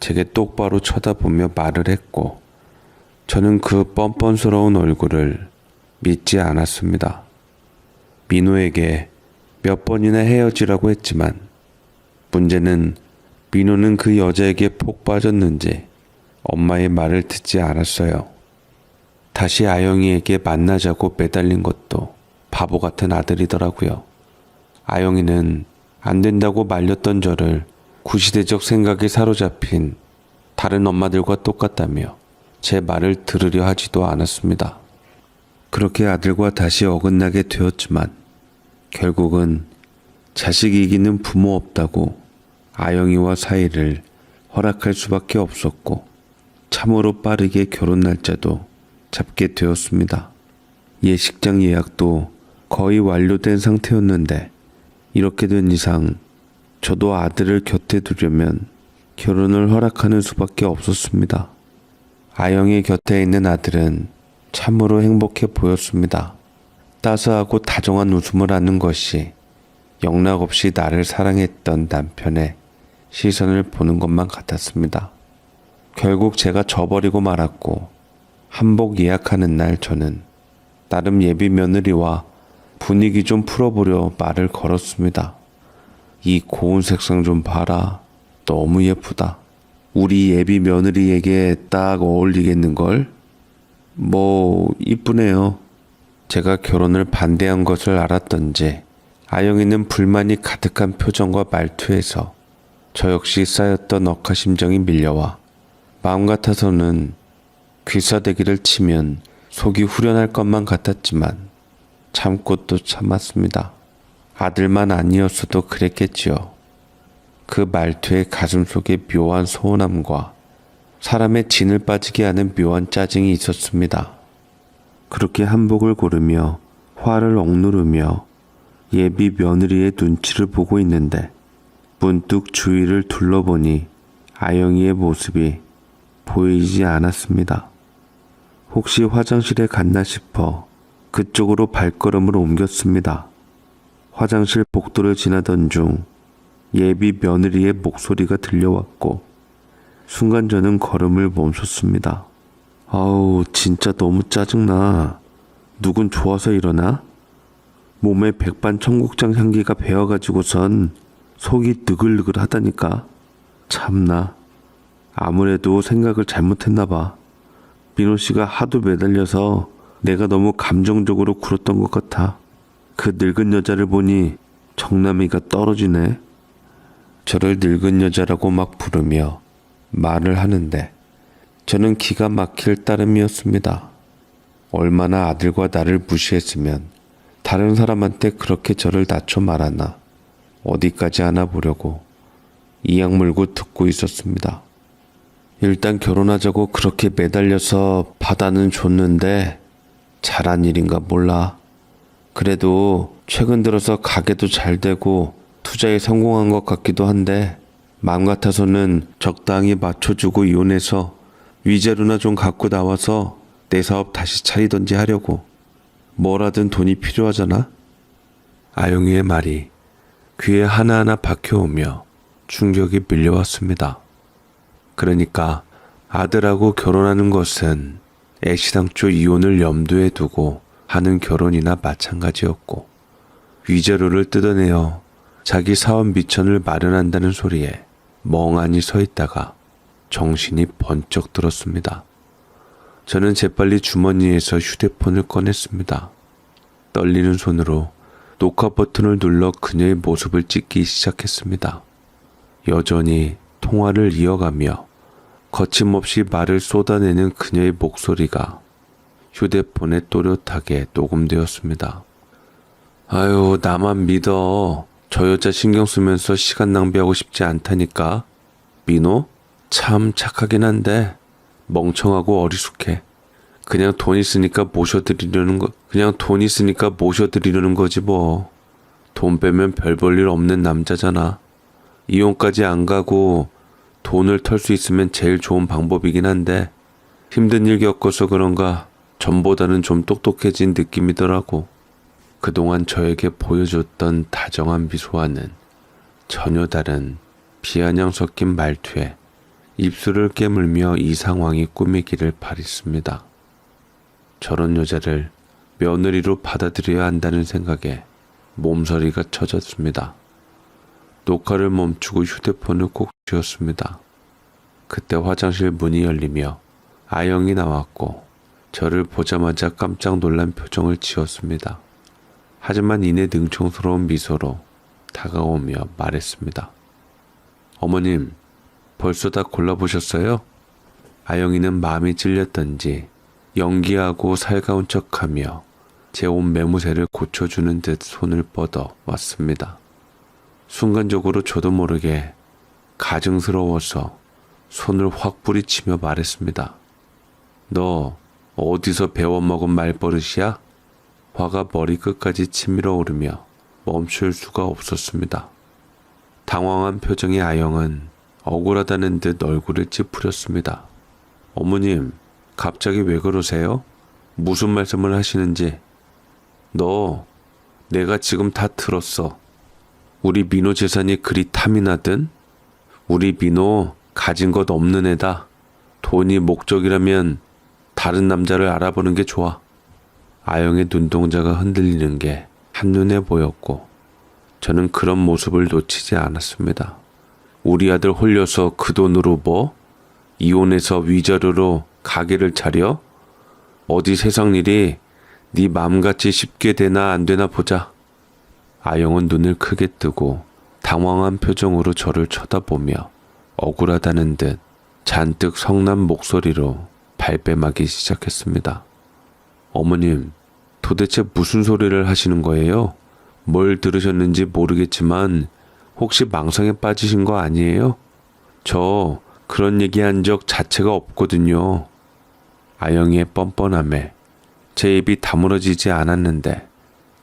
제게 똑바로 쳐다보며 말을 했고 저는 그 뻔뻔스러운 얼굴을 믿지 않았습니다. 민호에게 몇 번이나 헤어지라고 했지만 문제는 민호는 그 여자에게 폭 빠졌는지 엄마의 말을 듣지 않았어요. 다시 아영이에게 만나자고 매달린 것도 바보 같은 아들이더라고요. 아영이는 안 된다고 말렸던 저를 구시대적 생각에 사로잡힌 다른 엄마들과 똑같다며 제 말을 들으려 하지도 않았습니다. 그렇게 아들과 다시 어긋나게 되었지만 결국은 자식 이기는 부모 없다고 아영이와 사이를 허락할 수밖에 없었고 참으로 빠르게 결혼 날짜도 잡게 되었습니다. 예식장 예약도 거의 완료된 상태였는데 이렇게 된 이상 저도 아들을 곁에 두려면 결혼을 허락하는 수밖에 없었습니다. 아영이 곁에 있는 아들은 참으로 행복해 보였습니다. 따스하고 다정한 웃음을 하는 것이 영락없이 나를 사랑했던 남편의 시선을 보는 것만 같았습니다. 결국 제가 져버리고 말았고 한복 예약하는 날 저는 나름 예비 며느리와 분위기 좀 풀어보려 말을 걸었습니다. 이 고운 색상 좀 봐라. 너무 예쁘다. 우리 예비 며느리에게 딱 어울리겠는걸? 뭐 이쁘네요. 제가 결혼을 반대한 것을 알았던지 아영이는 불만이 가득한 표정과 말투에서 저 역시 쌓였던 억하심정이 밀려와 마음 같아서는 귀싸대기를 치면 속이 후련할 것만 같았지만 참고 또 참았습니다. 아들만 아니었어도 그랬겠지요. 그 말투에 가슴속에 묘한 서운함과 사람의 진을 빠지게 하는 묘한 짜증이 있었습니다. 그렇게 한복을 고르며 화를 억누르며 예비 며느리의 눈치를 보고 있는데 문득 주위를 둘러보니 아영이의 모습이 보이지 않았습니다. 혹시 화장실에 갔나 싶어 그쪽으로 발걸음을 옮겼습니다. 화장실 복도를 지나던 중 예비 며느리의 목소리가 들려왔고 순간 저는 걸음을 멈췄습니다. 아우, 진짜 너무 짜증나. 누군 좋아서 이러나? 몸에 백반청국장 향기가 배어가지고선 속이 느글느글 하다니까. 참나. 아무래도 생각을 잘못했나봐. 민호씨가 하도 매달려서 내가 너무 감정적으로 굴었던 것 같아. 그 늙은 여자를 보니 정남이가 떨어지네. 저를 늙은 여자라고 막 부르며 말을 하는데 저는 기가 막힐 따름이었습니다. 얼마나 아들과 나를 무시했으면 다른 사람한테 그렇게 저를 낮춰 말하나 어디까지 안아보려고 이악 물고 듣고 있었습니다. 일단 결혼하자고 그렇게 매달려서 받아는 줬는데 잘한 일인가 몰라. 그래도 최근 들어서 가게도 잘 되고 투자에 성공한 것 같기도 한데 마음 같아서는 적당히 맞춰주고 이혼해서 위자료나 좀 갖고 나와서 내 사업 다시 차리던지 하려고. 뭐라든 돈이 필요하잖아. 아영이의 말이 귀에 하나하나 박혀오며 충격이 밀려왔습니다. 그러니까 아들하고 결혼하는 것은 애시당초 이혼을 염두에 두고 하는 결혼이나 마찬가지였고 위자료를 뜯어내어 자기 사업 미천을 마련한다는 소리에 멍하니 서 있다가 정신이 번쩍 들었습니다. 저는 재빨리 주머니에서 휴대폰을 꺼냈습니다. 떨리는 손으로 녹화 버튼을 눌러 그녀의 모습을 찍기 시작했습니다. 여전히 통화를 이어가며 거침없이 말을 쏟아내는 그녀의 목소리가 휴대폰에 또렷하게 녹음되었습니다. 아유, 나만 믿어. 저 여자 신경 쓰면서 시간 낭비하고 싶지 않다니까. 민호? 참 착하긴 한데 멍청하고 어리숙해. 그냥 돈 있으니까 모셔드리려는 거지 뭐. 돈 빼면 별 볼 일 없는 남자잖아. 이혼까지 안 가고 돈을 털 수 있으면 제일 좋은 방법이긴 한데 힘든 일 겪어서 그런가 전보다는 좀 똑똑해진 느낌이더라고. 그동안 저에게 보여줬던 다정한 미소와는 전혀 다른 비아냥 섞인 말투에 입술을 깨물며 이 상황이 꾸미기를 바랬습니다. 저런 여자를 며느리로 받아들여야 한다는 생각에 몸서리가 쳐졌습니다. 녹화를 멈추고 휴대폰을 꼭 쥐었습니다. 그때 화장실 문이 열리며 아영이 나왔고 저를 보자마자 깜짝 놀란 표정을 지었습니다. 하지만 이내 능청스러운 미소로 다가오며 말했습니다. 어머님, 벌써 다 골라보셨어요? 아영이는 마음이 찔렸던지 연기하고 살가운 척하며 제 옷 매무새를 고쳐주는 듯 손을 뻗어 왔습니다. 순간적으로 저도 모르게 가증스러워서 손을 확 뿌리치며 말했습니다. 너 어디서 배워먹은 말버릇이야? 화가 머리끝까지 치밀어 오르며 멈출 수가 없었습니다. 당황한 표정의 아영은 억울하다는 듯 얼굴을 찌푸렸습니다. 어머님, 갑자기 왜 그러세요? 무슨 말씀을 하시는지. 너, 내가 지금 다 들었어. 우리 민호 재산이 그리 탐이 나든? 우리 민호 가진 것 없는 애다. 돈이 목적이라면 다른 남자를 알아보는 게 좋아. 아영의 눈동자가 흔들리는 게 한눈에 보였고 저는 그런 모습을 놓치지 않았습니다. 우리 아들 홀려서 그 돈으로 뭐? 이혼해서 위자료로 가게를 차려? 어디 세상 일이 네 맘같이 쉽게 되나 안 되나 보자. 아영은 눈을 크게 뜨고 당황한 표정으로 저를 쳐다보며 억울하다는 듯 잔뜩 성난 목소리로 발뺌하기 시작했습니다. 어머님, 도대체 무슨 소리를 하시는 거예요? 뭘 들으셨는지 모르겠지만 혹시 망상에 빠지신 거 아니에요? 저 그런 얘기한 적 자체가 없거든요. 아영이의 뻔뻔함에 제 입이 다물어지지 않았는데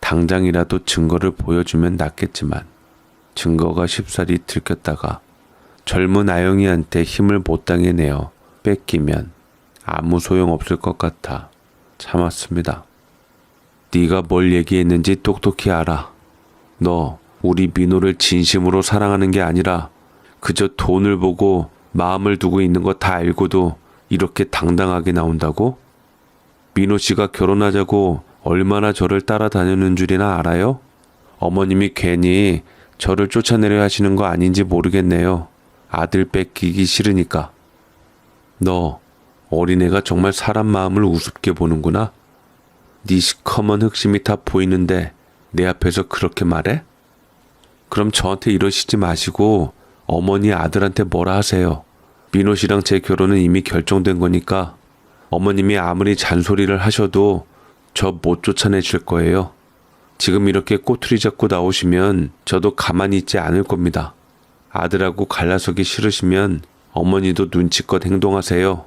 당장이라도 증거를 보여주면 낫겠지만 증거가 쉽사리 들켰다가 젊은 아영이한테 힘을 못 당해 내어 뺏기면 아무 소용없을 것 같아 참았습니다. 네가 뭘 얘기했는지 똑똑히 알아. 너 우리 민호를 진심으로 사랑하는 게 아니라 그저 돈을 보고 마음을 두고 있는 거 다 알고도 이렇게 당당하게 나온다고? 민호 씨가 결혼하자고 얼마나 저를 따라다니는 줄이나 알아요? 어머님이 괜히 저를 쫓아내려 하시는 거 아닌지 모르겠네요. 아들 뺏기기 싫으니까. 너 어린애가 정말 사람 마음을 우습게 보는구나. 네 시커먼 흑심이 다 보이는데 내 앞에서 그렇게 말해? 그럼 저한테 이러시지 마시고 어머니 아들한테 뭐라 하세요. 민호 씨랑 제 결혼은 이미 결정된 거니까 어머님이 아무리 잔소리를 하셔도 저 못 쫓아내실 거예요. 지금 이렇게 꼬투리 잡고 나오시면 저도 가만히 있지 않을 겁니다. 아들하고 갈라서기 싫으시면 어머니도 눈치껏 행동하세요.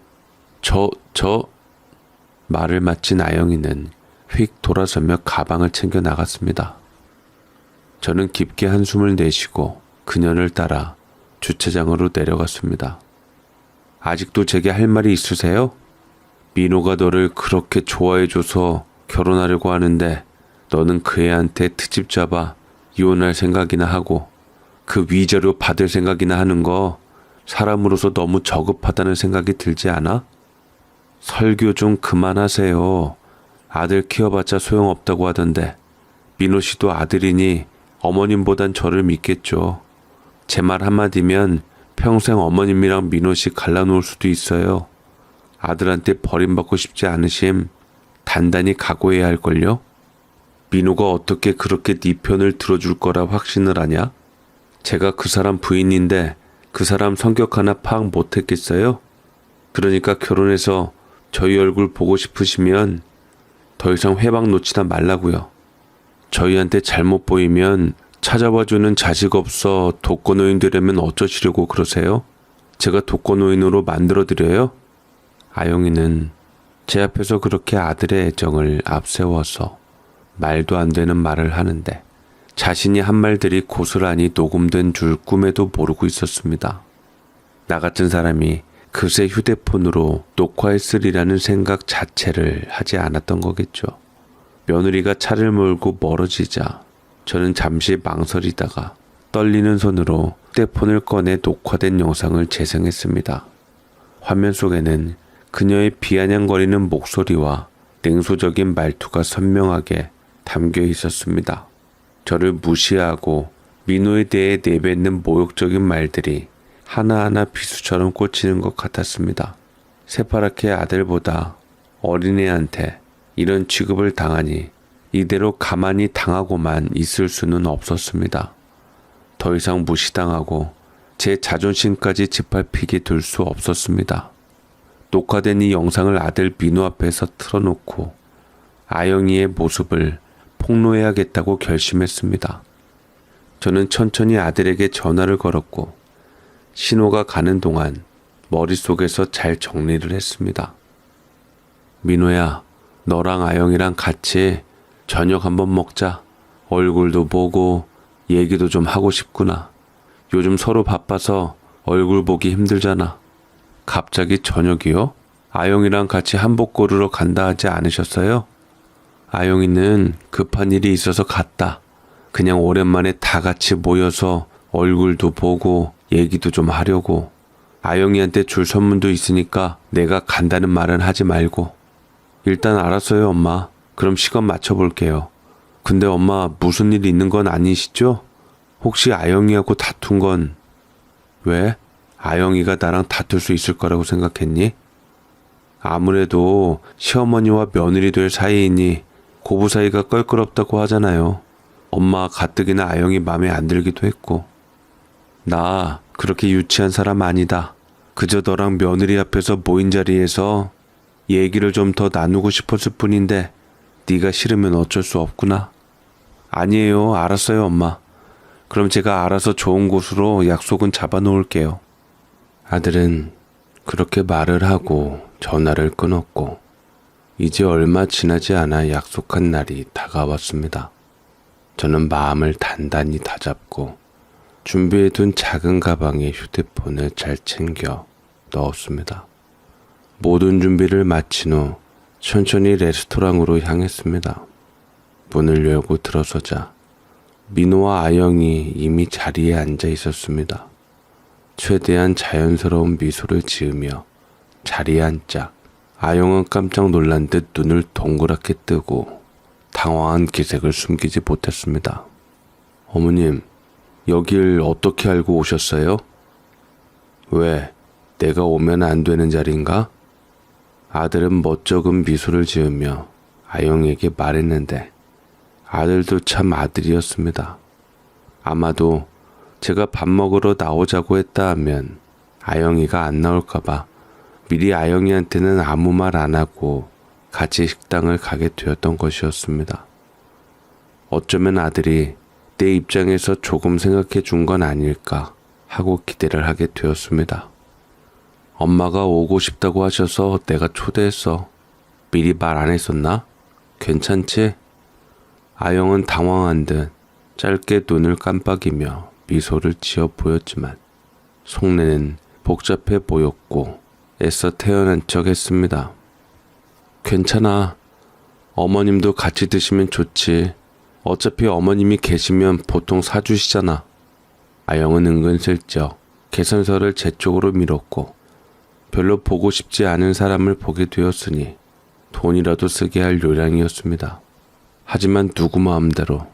말을 마친 아영이는 휙 돌아서며 가방을 챙겨 나갔습니다. 저는 깊게 한숨을 내쉬고 그녀를 따라 주차장으로 내려갔습니다. 아직도 제게 할 말이 있으세요? 민호가 너를 그렇게 좋아해줘서 결혼하려고 하는데 너는 그 애한테 트집 잡아 이혼할 생각이나 하고 그 위자료 받을 생각이나 하는 거 사람으로서 너무 저급하다는 생각이 들지 않아? 설교 좀 그만하세요. 아들 키워봤자 소용없다고 하던데 민호 씨도 아들이니 어머님보단 저를 믿겠죠. 제 말 한마디면 평생 어머님이랑 민호 씨 갈라놓을 수도 있어요. 아들한테 버림받고 싶지 않으심 단단히 각오해야 할걸요? 민호가 어떻게 그렇게 네 편을 들어줄 거라 확신을 하냐? 제가 그 사람 부인인데 그 사람 성격 하나 파악 못했겠어요? 그러니까 결혼해서 저희 얼굴 보고 싶으시면 더 이상 회방 놓치다 말라고요. 저희한테 잘못 보이면 찾아와주는 자식 없어 독거노인 되려면 어쩌시려고 그러세요? 제가 독거노인으로 만들어드려요? 아영이는 제 앞에서 그렇게 아들의 애정을 앞세워서 말도 안 되는 말을 하는데 자신이 한 말들이 고스란히 녹음된 줄 꿈에도 모르고 있었습니다. 나 같은 사람이 그새 휴대폰으로 녹화했으리라는 생각 자체를 하지 않았던 거겠죠. 며느리가 차를 몰고 멀어지자 저는 잠시 망설이다가 떨리는 손으로 휴대폰을 꺼내 녹화된 영상을 재생했습니다. 화면 속에는 그녀의 비아냥거리는 목소리와 냉소적인 말투가 선명하게 담겨 있었습니다. 저를 무시하고 민호에 대해 내뱉는 모욕적인 말들이 하나하나 비수처럼 꽂히는 것 같았습니다. 새파랗게 아들보다 어린애한테 이런 취급을 당하니 이대로 가만히 당하고만 있을 수는 없었습니다. 더 이상 무시당하고 제 자존심까지 짓밟히게 둘 수 없었습니다. 녹화된 이 영상을 아들 민호 앞에서 틀어놓고 아영이의 모습을 폭로해야겠다고 결심했습니다. 저는 천천히 아들에게 전화를 걸었고 신호가 가는 동안 머릿속에서 잘 정리를 했습니다. 민호야, 너랑 아영이랑 같이 저녁 한번 먹자. 얼굴도 보고 얘기도 좀 하고 싶구나. 요즘 서로 바빠서 얼굴 보기 힘들잖아. 갑자기 저녁이요? 아영이랑 같이 한복 고르러 간다 하지 않으셨어요? 아영이는 급한 일이 있어서 갔다. 그냥 오랜만에 다 같이 모여서 얼굴도 보고 얘기도 좀 하려고. 아영이한테 줄 선물도 있으니까 내가 간다는 말은 하지 말고. 일단 알았어요, 엄마. 그럼 시간 맞춰볼게요. 근데 엄마 무슨 일 있는 건 아니시죠? 혹시 아영이하고 다툰 건 왜? 아영이가 나랑 다툴 수 있을 거라고 생각했니? 아무래도 시어머니와 며느리 될 사이이니 고부 사이가 껄끄럽다고 하잖아요. 엄마 가뜩이나 아영이 맘에 안 들기도 했고. 나 그렇게 유치한 사람 아니다. 그저 너랑 며느리 앞에서 모인 자리에서 얘기를 좀 더 나누고 싶었을 뿐인데 네가 싫으면 어쩔 수 없구나. 아니에요. 알았어요, 엄마. 그럼 제가 알아서 좋은 곳으로 약속은 잡아 놓을게요. 아들은 그렇게 말을 하고 전화를 끊었고 이제 얼마 지나지 않아 약속한 날이 다가왔습니다. 저는 마음을 단단히 다잡고 준비해둔 작은 가방에 휴대폰을 잘 챙겨 넣었습니다. 모든 준비를 마친 후 천천히 레스토랑으로 향했습니다. 문을 열고 들어서자 민호와 아영이 이미 자리에 앉아 있었습니다. 최대한 자연스러운 미소를 지으며 자리에 앉자 아영은 깜짝 놀란 듯 눈을 동그랗게 뜨고 당황한 기색을 숨기지 못했습니다. 어머님, 여길 어떻게 알고 오셨어요? 왜, 내가 오면 안 되는 자리인가? 아들은 멋쩍은 미소를 지으며 아영에게 말했는데 아들도 참 아들이었습니다. 아마도 제가 밥 먹으러 나오자고 했다 하면 아영이가 안 나올까봐 미리 아영이한테는 아무 말 안 하고 같이 식당을 가게 되었던 것이었습니다. 어쩌면 아들이 내 입장에서 조금 생각해 준 건 아닐까 하고 기대를 하게 되었습니다. 엄마가 오고 싶다고 하셔서 내가 초대했어. 미리 말 안 했었나? 괜찮지? 아영은 당황한 듯 짧게 눈을 깜빡이며 미소를 지어 보였지만 속내는 복잡해 보였고 애써 태어난 척 했습니다. 괜찮아. 어머님도 같이 드시면 좋지. 어차피 어머님이 계시면 보통 사주시잖아. 아영은 은근슬쩍 계산서를 제 쪽으로 밀었고 별로 보고 싶지 않은 사람을 보게 되었으니 돈이라도 쓰게 할 요량이었습니다. 하지만 누구 마음대로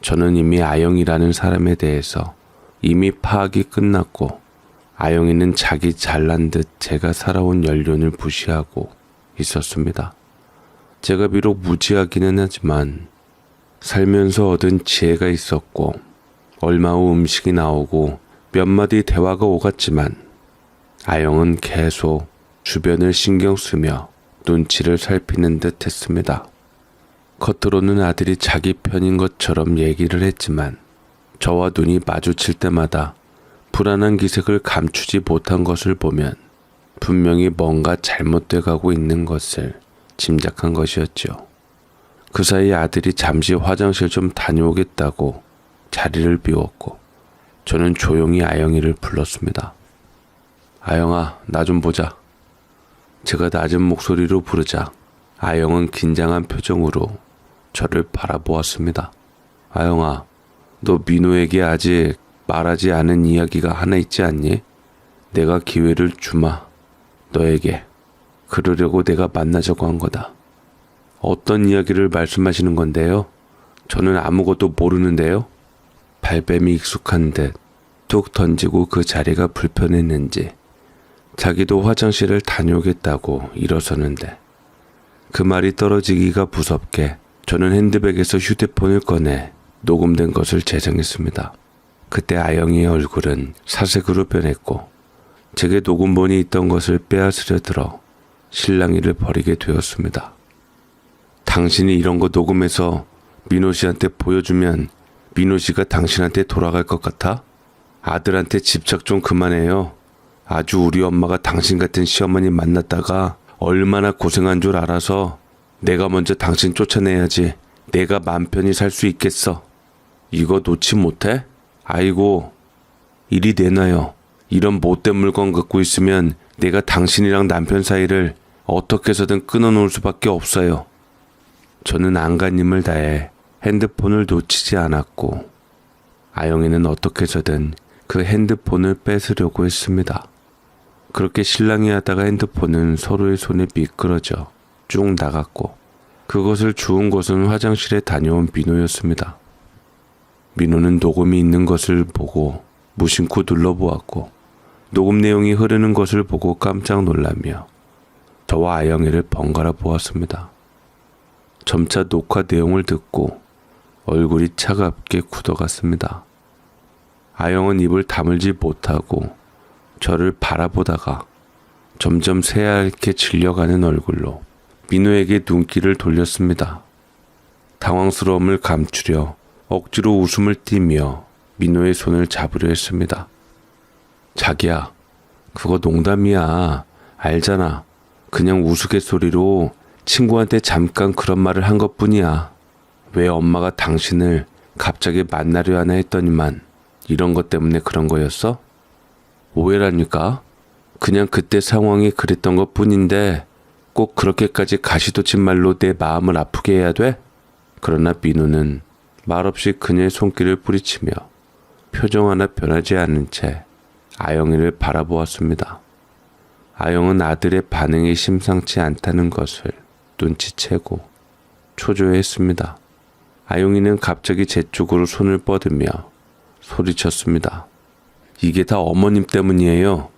저는 이미 아영이라는 사람에 대해서 이미 파악이 끝났고 아영이는 자기 잘난 듯 제가 살아온 연륜을 무시하고 있었습니다. 제가 비록 무지하기는 하지만 살면서 얻은 지혜가 있었고 얼마 후 음식이 나오고 몇 마디 대화가 오갔지만 아영은 계속 주변을 신경 쓰며 눈치를 살피는 듯 했습니다. 겉으로는 아들이 자기 편인 것처럼 얘기를 했지만 저와 눈이 마주칠 때마다 불안한 기색을 감추지 못한 것을 보면 분명히 뭔가 잘못돼 가고 있는 것을 짐작한 것이었죠. 그 사이 아들이 잠시 화장실 좀 다녀오겠다고 자리를 비웠고 저는 조용히 아영이를 불렀습니다. 아영아, 나 좀 보자. 제가 낮은 목소리로 부르자 아영은 긴장한 표정으로 저를 바라보았습니다. 아영아, 너 민호에게 아직 말하지 않은 이야기가 하나 있지 않니? 내가 기회를 주마. 너에게. 그러려고 내가 만나자고 한 거다. 어떤 이야기를 말씀하시는 건데요? 저는 아무것도 모르는데요? 발뺌이 익숙한 듯 툭 던지고 그 자리가 불편했는지 자기도 화장실을 다녀오겠다고 일어서는데 그 말이 떨어지기가 무섭게 저는 핸드백에서 휴대폰을 꺼내 녹음된 것을 재생했습니다. 그때 아영이의 얼굴은 사색으로 변했고 제게 녹음본이 있던 것을 빼앗으려 들어 실랑이를 벌이게 되었습니다. 당신이 이런 거 녹음해서 민호 씨한테 보여주면 민호 씨가 당신한테 돌아갈 것 같아? 아들한테 집착 좀 그만해요. 아주 우리 엄마가 당신 같은 시어머니 만났다가 얼마나 고생한 줄 알아서 내가 먼저 당신 쫓아내야지 내가 맘 편히 살 수 있겠어. 이거 놓지 못해? 아이고, 이리 내놔요. 이런 못된 물건 갖고 있으면 내가 당신이랑 남편 사이를 어떻게 해서든 끊어놓을 수밖에 없어요. 저는 안간힘을 다해 핸드폰을 놓치지 않았고 아영이는 어떻게 해서든 그 핸드폰을 뺏으려고 했습니다. 그렇게 실랑이 하다가 핸드폰은 서로의 손에 미끄러져 쭉 나갔고 그것을 주운 것은 화장실에 다녀온 민호였습니다. 민호는 녹음이 있는 것을 보고 무심코 눌러보았고 녹음 내용이 흐르는 것을 보고 깜짝 놀라며 저와 아영이를 번갈아 보았습니다. 점차 녹화 내용을 듣고 얼굴이 차갑게 굳어갔습니다. 아영은 입을 다물지 못하고 저를 바라보다가 점점 새하얗게 질려가는 얼굴로 민호에게 눈길을 돌렸습니다. 당황스러움을 감추려 억지로 웃음을 띠며 민호의 손을 잡으려 했습니다. 자기야, 그거 농담이야. 알잖아. 그냥 우스갯소리로 친구한테 잠깐 그런 말을 한 것뿐이야. 왜 엄마가 당신을 갑자기 만나려 하나 했더니만 이런 것 때문에 그런 거였어? 오해라니까? 그냥 그때 상황이 그랬던 것 뿐인데 꼭 그렇게까지 가시돋친 말로 내 마음을 아프게 해야 돼? 그러나 민호는 말없이 그녀의 손길을 뿌리치며 표정 하나 변하지 않은 채 아영이를 바라보았습니다. 아영은 아들의 반응이 심상치 않다는 것을 눈치채고 초조해했습니다. 아영이는 갑자기 제 쪽으로 손을 뻗으며 소리쳤습니다. 이게 다 어머님 때문이에요.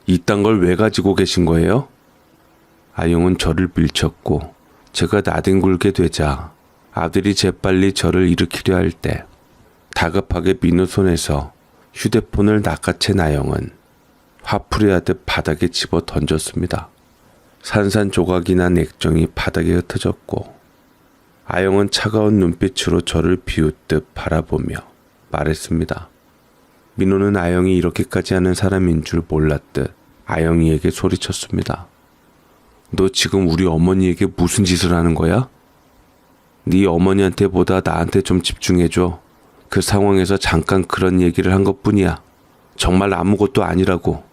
이딴 걸 왜 가지고 계신 거예요? 아영은 저를 밀쳤고 제가 나뒹굴게 되자 아들이 재빨리 저를 일으키려 할 때 다급하게 민호 손에서 휴대폰을 낚아챈 아영은 화풀이하듯 바닥에 집어 던졌습니다. 산산조각이 난 액정이 바닥에 흩어졌고 아영은 차가운 눈빛으로 저를 비웃듯 바라보며 말했습니다. 민호는 아영이 이렇게까지 하는 사람인 줄 몰랐듯 아영이에게 소리쳤습니다. 너 지금 우리 어머니에게 무슨 짓을 하는 거야? 네 어머니한테 보다 나한테 좀 집중해줘. 그 상황에서 잠깐 그런 얘기를 한 것뿐이야. 정말 아무것도 아니라고.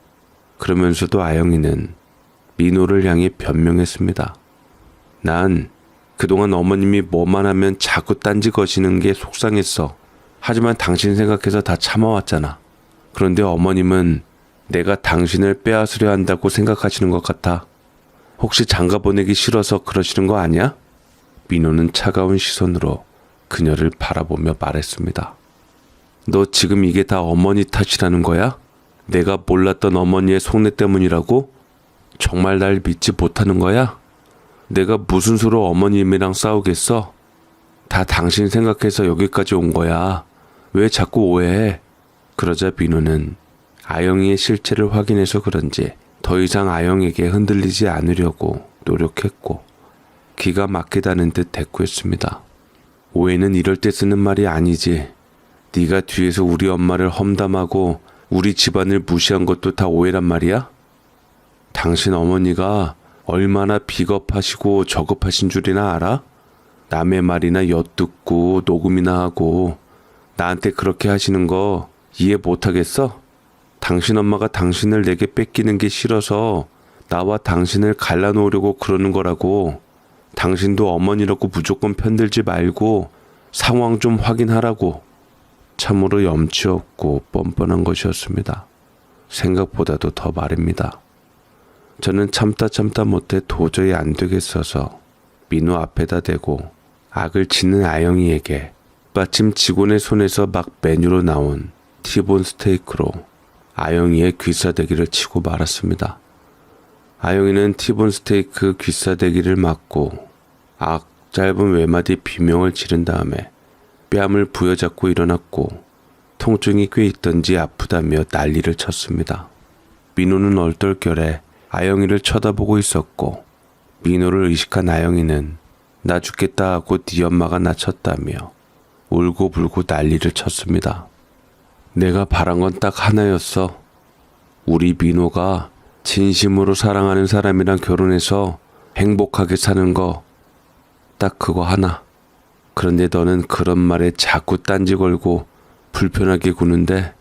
그러면서도 아영이는 민호를 향해 변명했습니다. 난 그동안 어머님이 뭐만 하면 자꾸 딴지 거시는 게 속상했어. 하지만 당신 생각해서 다 참아왔잖아. 그런데 어머님은 내가 당신을 빼앗으려 한다고 생각하시는 것 같아. 혹시 장가 보내기 싫어서 그러시는 거 아니야? 민호는 차가운 시선으로 그녀를 바라보며 말했습니다. 너 지금 이게 다 어머니 탓이라는 거야? 내가 몰랐던 어머니의 속내 때문이라고? 정말 날 믿지 못하는 거야? 내가 무슨 수로 어머님이랑 싸우겠어? 다 당신 생각해서 여기까지 온 거야. 왜 자꾸 오해해? 그러자 민호는 아영이의 실체를 확인해서 그런지 더 이상 아영에게 흔들리지 않으려고 노력했고 기가 막히다는 듯 대꾸했습니다. 오해는 이럴 때 쓰는 말이 아니지. 네가 뒤에서 우리 엄마를 험담하고 우리 집안을 무시한 것도 다 오해란 말이야? 당신 어머니가 얼마나 비겁하시고 저급하신 줄이나 알아? 남의 말이나 엿듣고 녹음이나 하고 나한테 그렇게 하시는 거 이해 못하겠어? 당신 엄마가 당신을 내게 뺏기는 게 싫어서 나와 당신을 갈라놓으려고 그러는 거라고. 당신도 어머니라고 무조건 편들지 말고 상황 좀 확인하라고. 참으로 염치 없고 뻔뻔한 것이었습니다. 생각보다도 더 말입니다. 저는 참다 못해 도저히 안 되겠어서 민호 앞에다 대고 악을 지는 아영이에게 마침 직원의 손에서 막 메뉴로 나온 티본 스테이크로 아영이의 귀싸대기를 치고 말았습니다. 아영이는 티본 스테이크 귀싸대기를 맞고 악 짧은 외마디 비명을 지른 다음에 뺨을 부여잡고 일어났고 통증이 꽤 있던지 아프다며 난리를 쳤습니다. 민호는 얼떨결에 아영이를 쳐다보고 있었고 민호를 의식한 아영이는 나 죽겠다 하고 네 엄마가 나 쳤다며 울고불고 난리를 쳤습니다. 내가 바란 건 딱 하나였어. 우리 민호가 진심으로 사랑하는 사람이랑 결혼해서 행복하게 사는 거 딱 그거 하나. 그런데 너는 그런 말에 자꾸 딴지 걸고 불편하게 구는데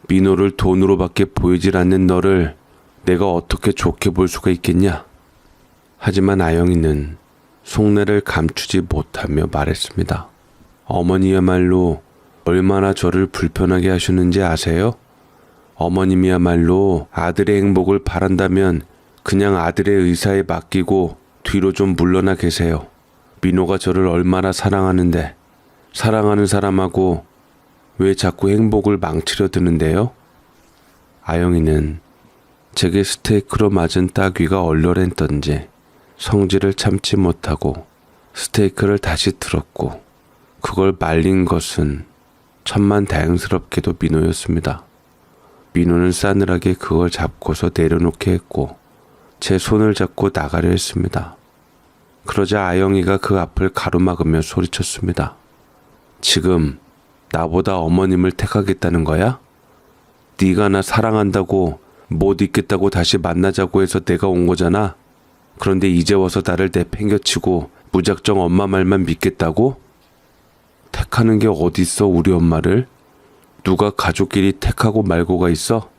민호를 돈으로밖에 보이질 않는 너를 내가 어떻게 좋게 볼 수가 있겠냐? 하지만 아영이는 속내를 감추지 못하며 말했습니다. 어머니야말로 얼마나 저를 불편하게 하셨는지 아세요? 어머님이야말로 아들의 행복을 바란다면 그냥 아들의 의사에 맡기고 뒤로 좀 물러나 계세요. 민호가 저를 얼마나 사랑하는데 사랑하는 사람하고 왜 자꾸 행복을 망치려 드는데요? 아영이는 제게 스테이크로 맞은 따귀가 얼얼했던지 성질을 참지 못하고 스테이크를 다시 들었고 그걸 말린 것은 천만다행스럽게도 민호였습니다. 민호는 싸늘하게 그걸 잡고서 내려놓게 했고 제 손을 잡고 나가려 했습니다. 그러자 아영이가 그 앞을 가로막으며 소리쳤습니다. 지금 나보다 어머님을 택하겠다는 거야? 네가 나 사랑한다고 못 있겠다고 다시 만나자고 해서 내가 온 거잖아. 그런데 이제 와서 나를 내팽겨치고 무작정 엄마 말만 믿겠다고? 택하는 게 어딨어 우리 엄마를? 누가 가족끼리 택하고 말고가 있어?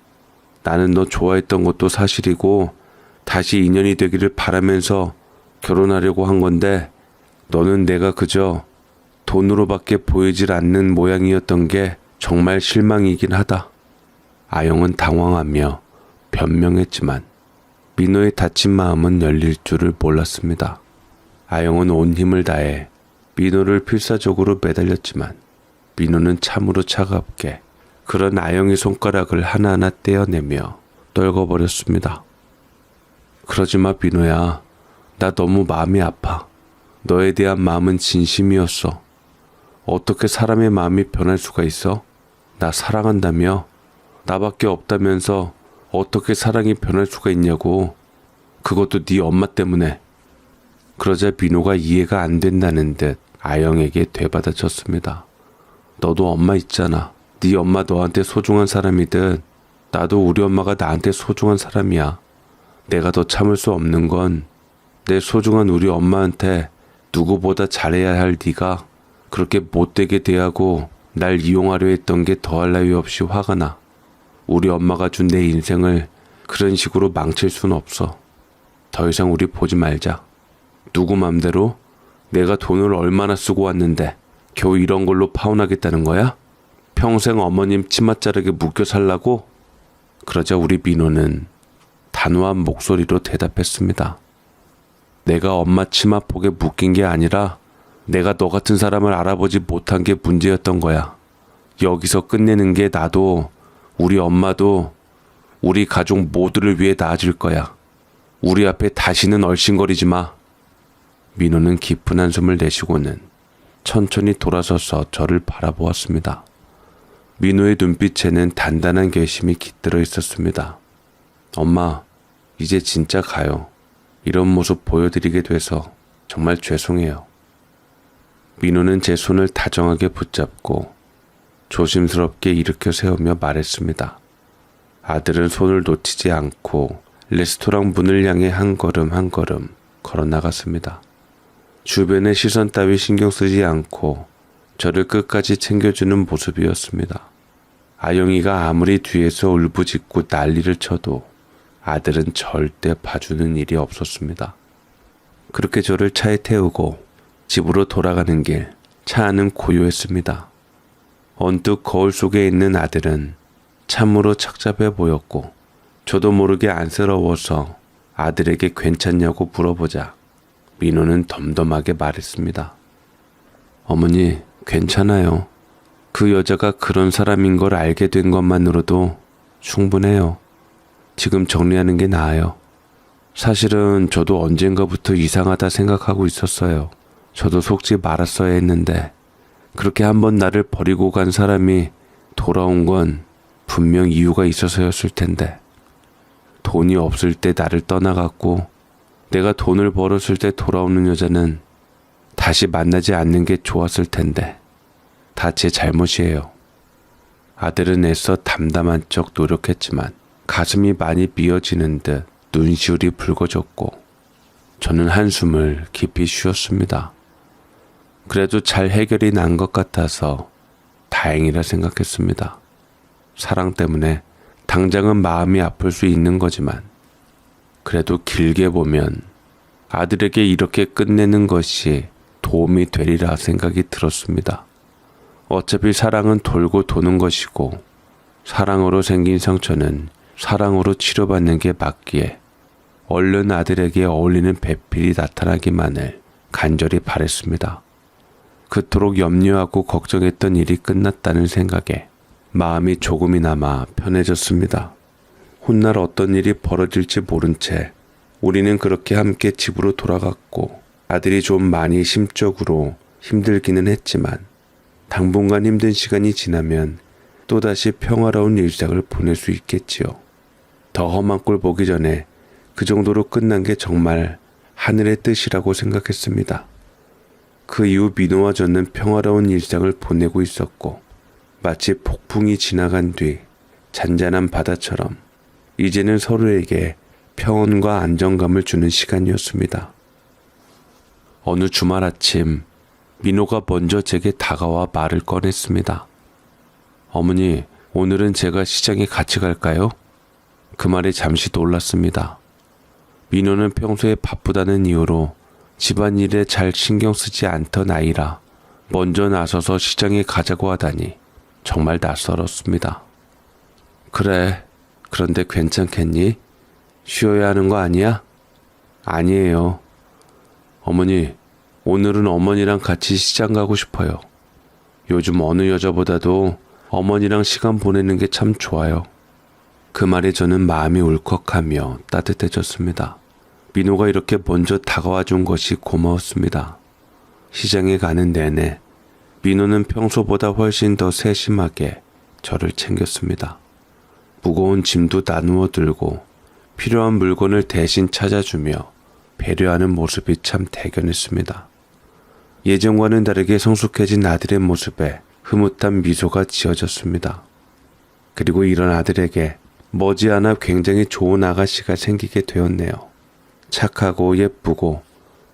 나는 너 좋아했던 것도 사실이고 다시 인연이 되기를 바라면서 결혼하려고 한 건데 너는 내가 그저 돈으로밖에 보이질 않는 모양이었던 게 정말 실망이긴 하다. 아영은 당황하며 변명했지만 민호의 다친 마음은 열릴 줄을 몰랐습니다. 아영은 온 힘을 다해 민호를 필사적으로 매달렸지만 민호는 참으로 차갑게 그런 아영의 손가락을 하나하나 떼어내며 떨궈버렸습니다. 그러지마 민호야. 나 너무 마음이 아파. 너에 대한 마음은 진심이었어. 어떻게 사람의 마음이 변할 수가 있어? 나 사랑한다며? 나밖에 없다면서 어떻게 사랑이 변할 수가 있냐고. 그것도 네 엄마 때문에. 그러자 민호가 이해가 안 된다는 듯 아영에게 되받아쳤습니다. 너도 엄마 있잖아. 네 엄마 너한테 소중한 사람이듯 나도 우리 엄마가 나한테 소중한 사람이야. 내가 더 참을 수 없는 건 내 소중한 우리 엄마한테 누구보다 잘해야 할 네가 그렇게 못되게 대하고 날 이용하려 했던 게 더할 나위 없이 화가 나. 우리 엄마가 준 내 인생을 그런 식으로 망칠 순 없어. 더 이상 우리 보지 말자. 누구 맘대로? 내가 돈을 얼마나 쓰고 왔는데 겨우 이런 걸로 파혼하겠다는 거야? 평생 어머님 치맛자락에 묶여 살라고? 그러자 우리 민호는 단호한 목소리로 대답했습니다. 내가 엄마 치마폭에 묶인 게 아니라 내가 너 같은 사람을 알아보지 못한 게 문제였던 거야. 여기서 끝내는 게 나도 우리 엄마도 우리 가족 모두를 위해 나아질 거야. 우리 앞에 다시는 얼씬거리지 마. 민호는 깊은 한숨을 내쉬고는 천천히 돌아서서 저를 바라보았습니다. 민호의 눈빛에는 단단한 결심이 깃들어 있었습니다. 엄마, 이제 진짜 가요. 이런 모습 보여드리게 돼서 정말 죄송해요. 민호는 제 손을 다정하게 붙잡고 조심스럽게 일으켜 세우며 말했습니다. 아들은 손을 놓치지 않고 레스토랑 문을 향해 한 걸음 한 걸음 걸어 나갔습니다. 주변의 시선 따위 신경 쓰지 않고 저를 끝까지 챙겨주는 모습이었습니다. 아영이가 아무리 뒤에서 울부짖고 난리를 쳐도 아들은 절대 봐주는 일이 없었습니다. 그렇게 저를 차에 태우고 집으로 돌아가는 길, 차 안은 고요했습니다. 언뜻 거울 속에 있는 아들은 참으로 착잡해 보였고 저도 모르게 안쓰러워서 아들에게 괜찮냐고 물어보자 민호는 덤덤하게 말했습니다. 어머니, 괜찮아요. 그 여자가 그런 사람인 걸 알게 된 것만으로도 충분해요. 지금 정리하는 게 나아요. 사실은 저도 언젠가부터 이상하다 생각하고 있었어요. 저도 속지 말았어야 했는데 그렇게 한번 나를 버리고 간 사람이 돌아온 건 분명 이유가 있어서였을 텐데 돈이 없을 때 나를 떠나갔고 내가 돈을 벌었을 때 돌아오는 여자는 다시 만나지 않는 게 좋았을 텐데 다 제 잘못이에요. 아들은 애써 담담한 척 노력했지만 가슴이 많이 미어지는 듯 눈시울이 붉어졌고 저는 한숨을 깊이 쉬었습니다. 그래도 잘 해결이 난 것 같아서 다행이라 생각했습니다. 사랑 때문에 당장은 마음이 아플 수 있는 거지만 그래도 길게 보면 아들에게 이렇게 끝내는 것이 도움이 되리라 생각이 들었습니다. 어차피 사랑은 돌고 도는 것이고 사랑으로 생긴 상처는 사랑으로 치료받는 게 맞기에 얼른 아들에게 어울리는 배필이 나타나기만을 간절히 바랬습니다. 그토록 염려하고 걱정했던 일이 끝났다는 생각에 마음이 조금이나마 편해졌습니다. 훗날 어떤 일이 벌어질지 모른 채 우리는 그렇게 함께 집으로 돌아갔고 아들이 좀 많이 심적으로 힘들기는 했지만 당분간 힘든 시간이 지나면 또다시 평화로운 일상을 보낼 수 있겠지요. 더 험한 꼴 보기 전에 그 정도로 끝난 게 정말 하늘의 뜻이라고 생각했습니다. 그 이후 민호와 저는 평화로운 일상을 보내고 있었고 마치 폭풍이 지나간 뒤 잔잔한 바다처럼 이제는 서로에게 평온과 안정감을 주는 시간이었습니다. 어느 주말 아침 민호가 먼저 제게 다가와 말을 꺼냈습니다. 어머니, 오늘은 제가 시장에 같이 갈까요? 그 말에 잠시 놀랐습니다. 민호는 평소에 바쁘다는 이유로 집안일에 잘 신경 쓰지 않던 아이라 먼저 나서서 시장에 가자고 하다니 정말 낯설었습니다. 그래, 그런데 괜찮겠니? 쉬어야 하는 거 아니야? 아니에요. 어머니, 오늘은 어머니랑 같이 시장 가고 싶어요. 요즘 어느 여자보다도 어머니랑 시간 보내는 게 참 좋아요. 그 말에 저는 마음이 울컥하며 따뜻해졌습니다. 민호가 이렇게 먼저 다가와 준 것이 고마웠습니다. 시장에 가는 내내 민호는 평소보다 훨씬 더 세심하게 저를 챙겼습니다. 무거운 짐도 나누어 들고 필요한 물건을 대신 찾아주며 배려하는 모습이 참 대견했습니다. 예전과는 다르게 성숙해진 아들의 모습에 흐뭇한 미소가 지어졌습니다. 그리고 이런 아들에게 머지않아 굉장히 좋은 아가씨가 생기게 되었네요. 착하고 예쁘고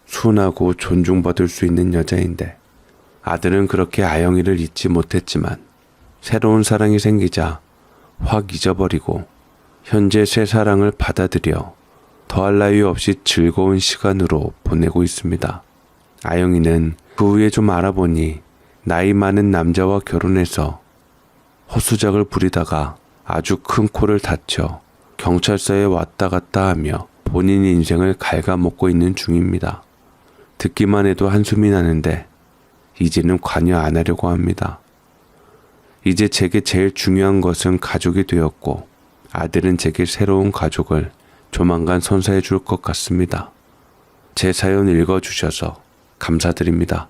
순하고 존중받을 수 있는 여자인데 아들은 그렇게 아영이를 잊지 못했지만 새로운 사랑이 생기자 확 잊어버리고 현재 새 사랑을 받아들여 더할 나위 없이 즐거운 시간으로 보내고 있습니다. 아영이는 그 후에 좀 알아보니 나이 많은 남자와 결혼해서 헛수작을 부리다가 아주 큰 코를 다쳐 경찰서에 왔다 갔다 하며 본인 인생을 갉아먹고 있는 중입니다. 듣기만 해도 한숨이 나는데 이제는 관여 안 하려고 합니다. 이제 제게 제일 중요한 것은 가족이 되었고 아들은 제게 새로운 가족을 조만간 선사해 줄 것 같습니다. 제 사연 읽어주셔서 감사드립니다.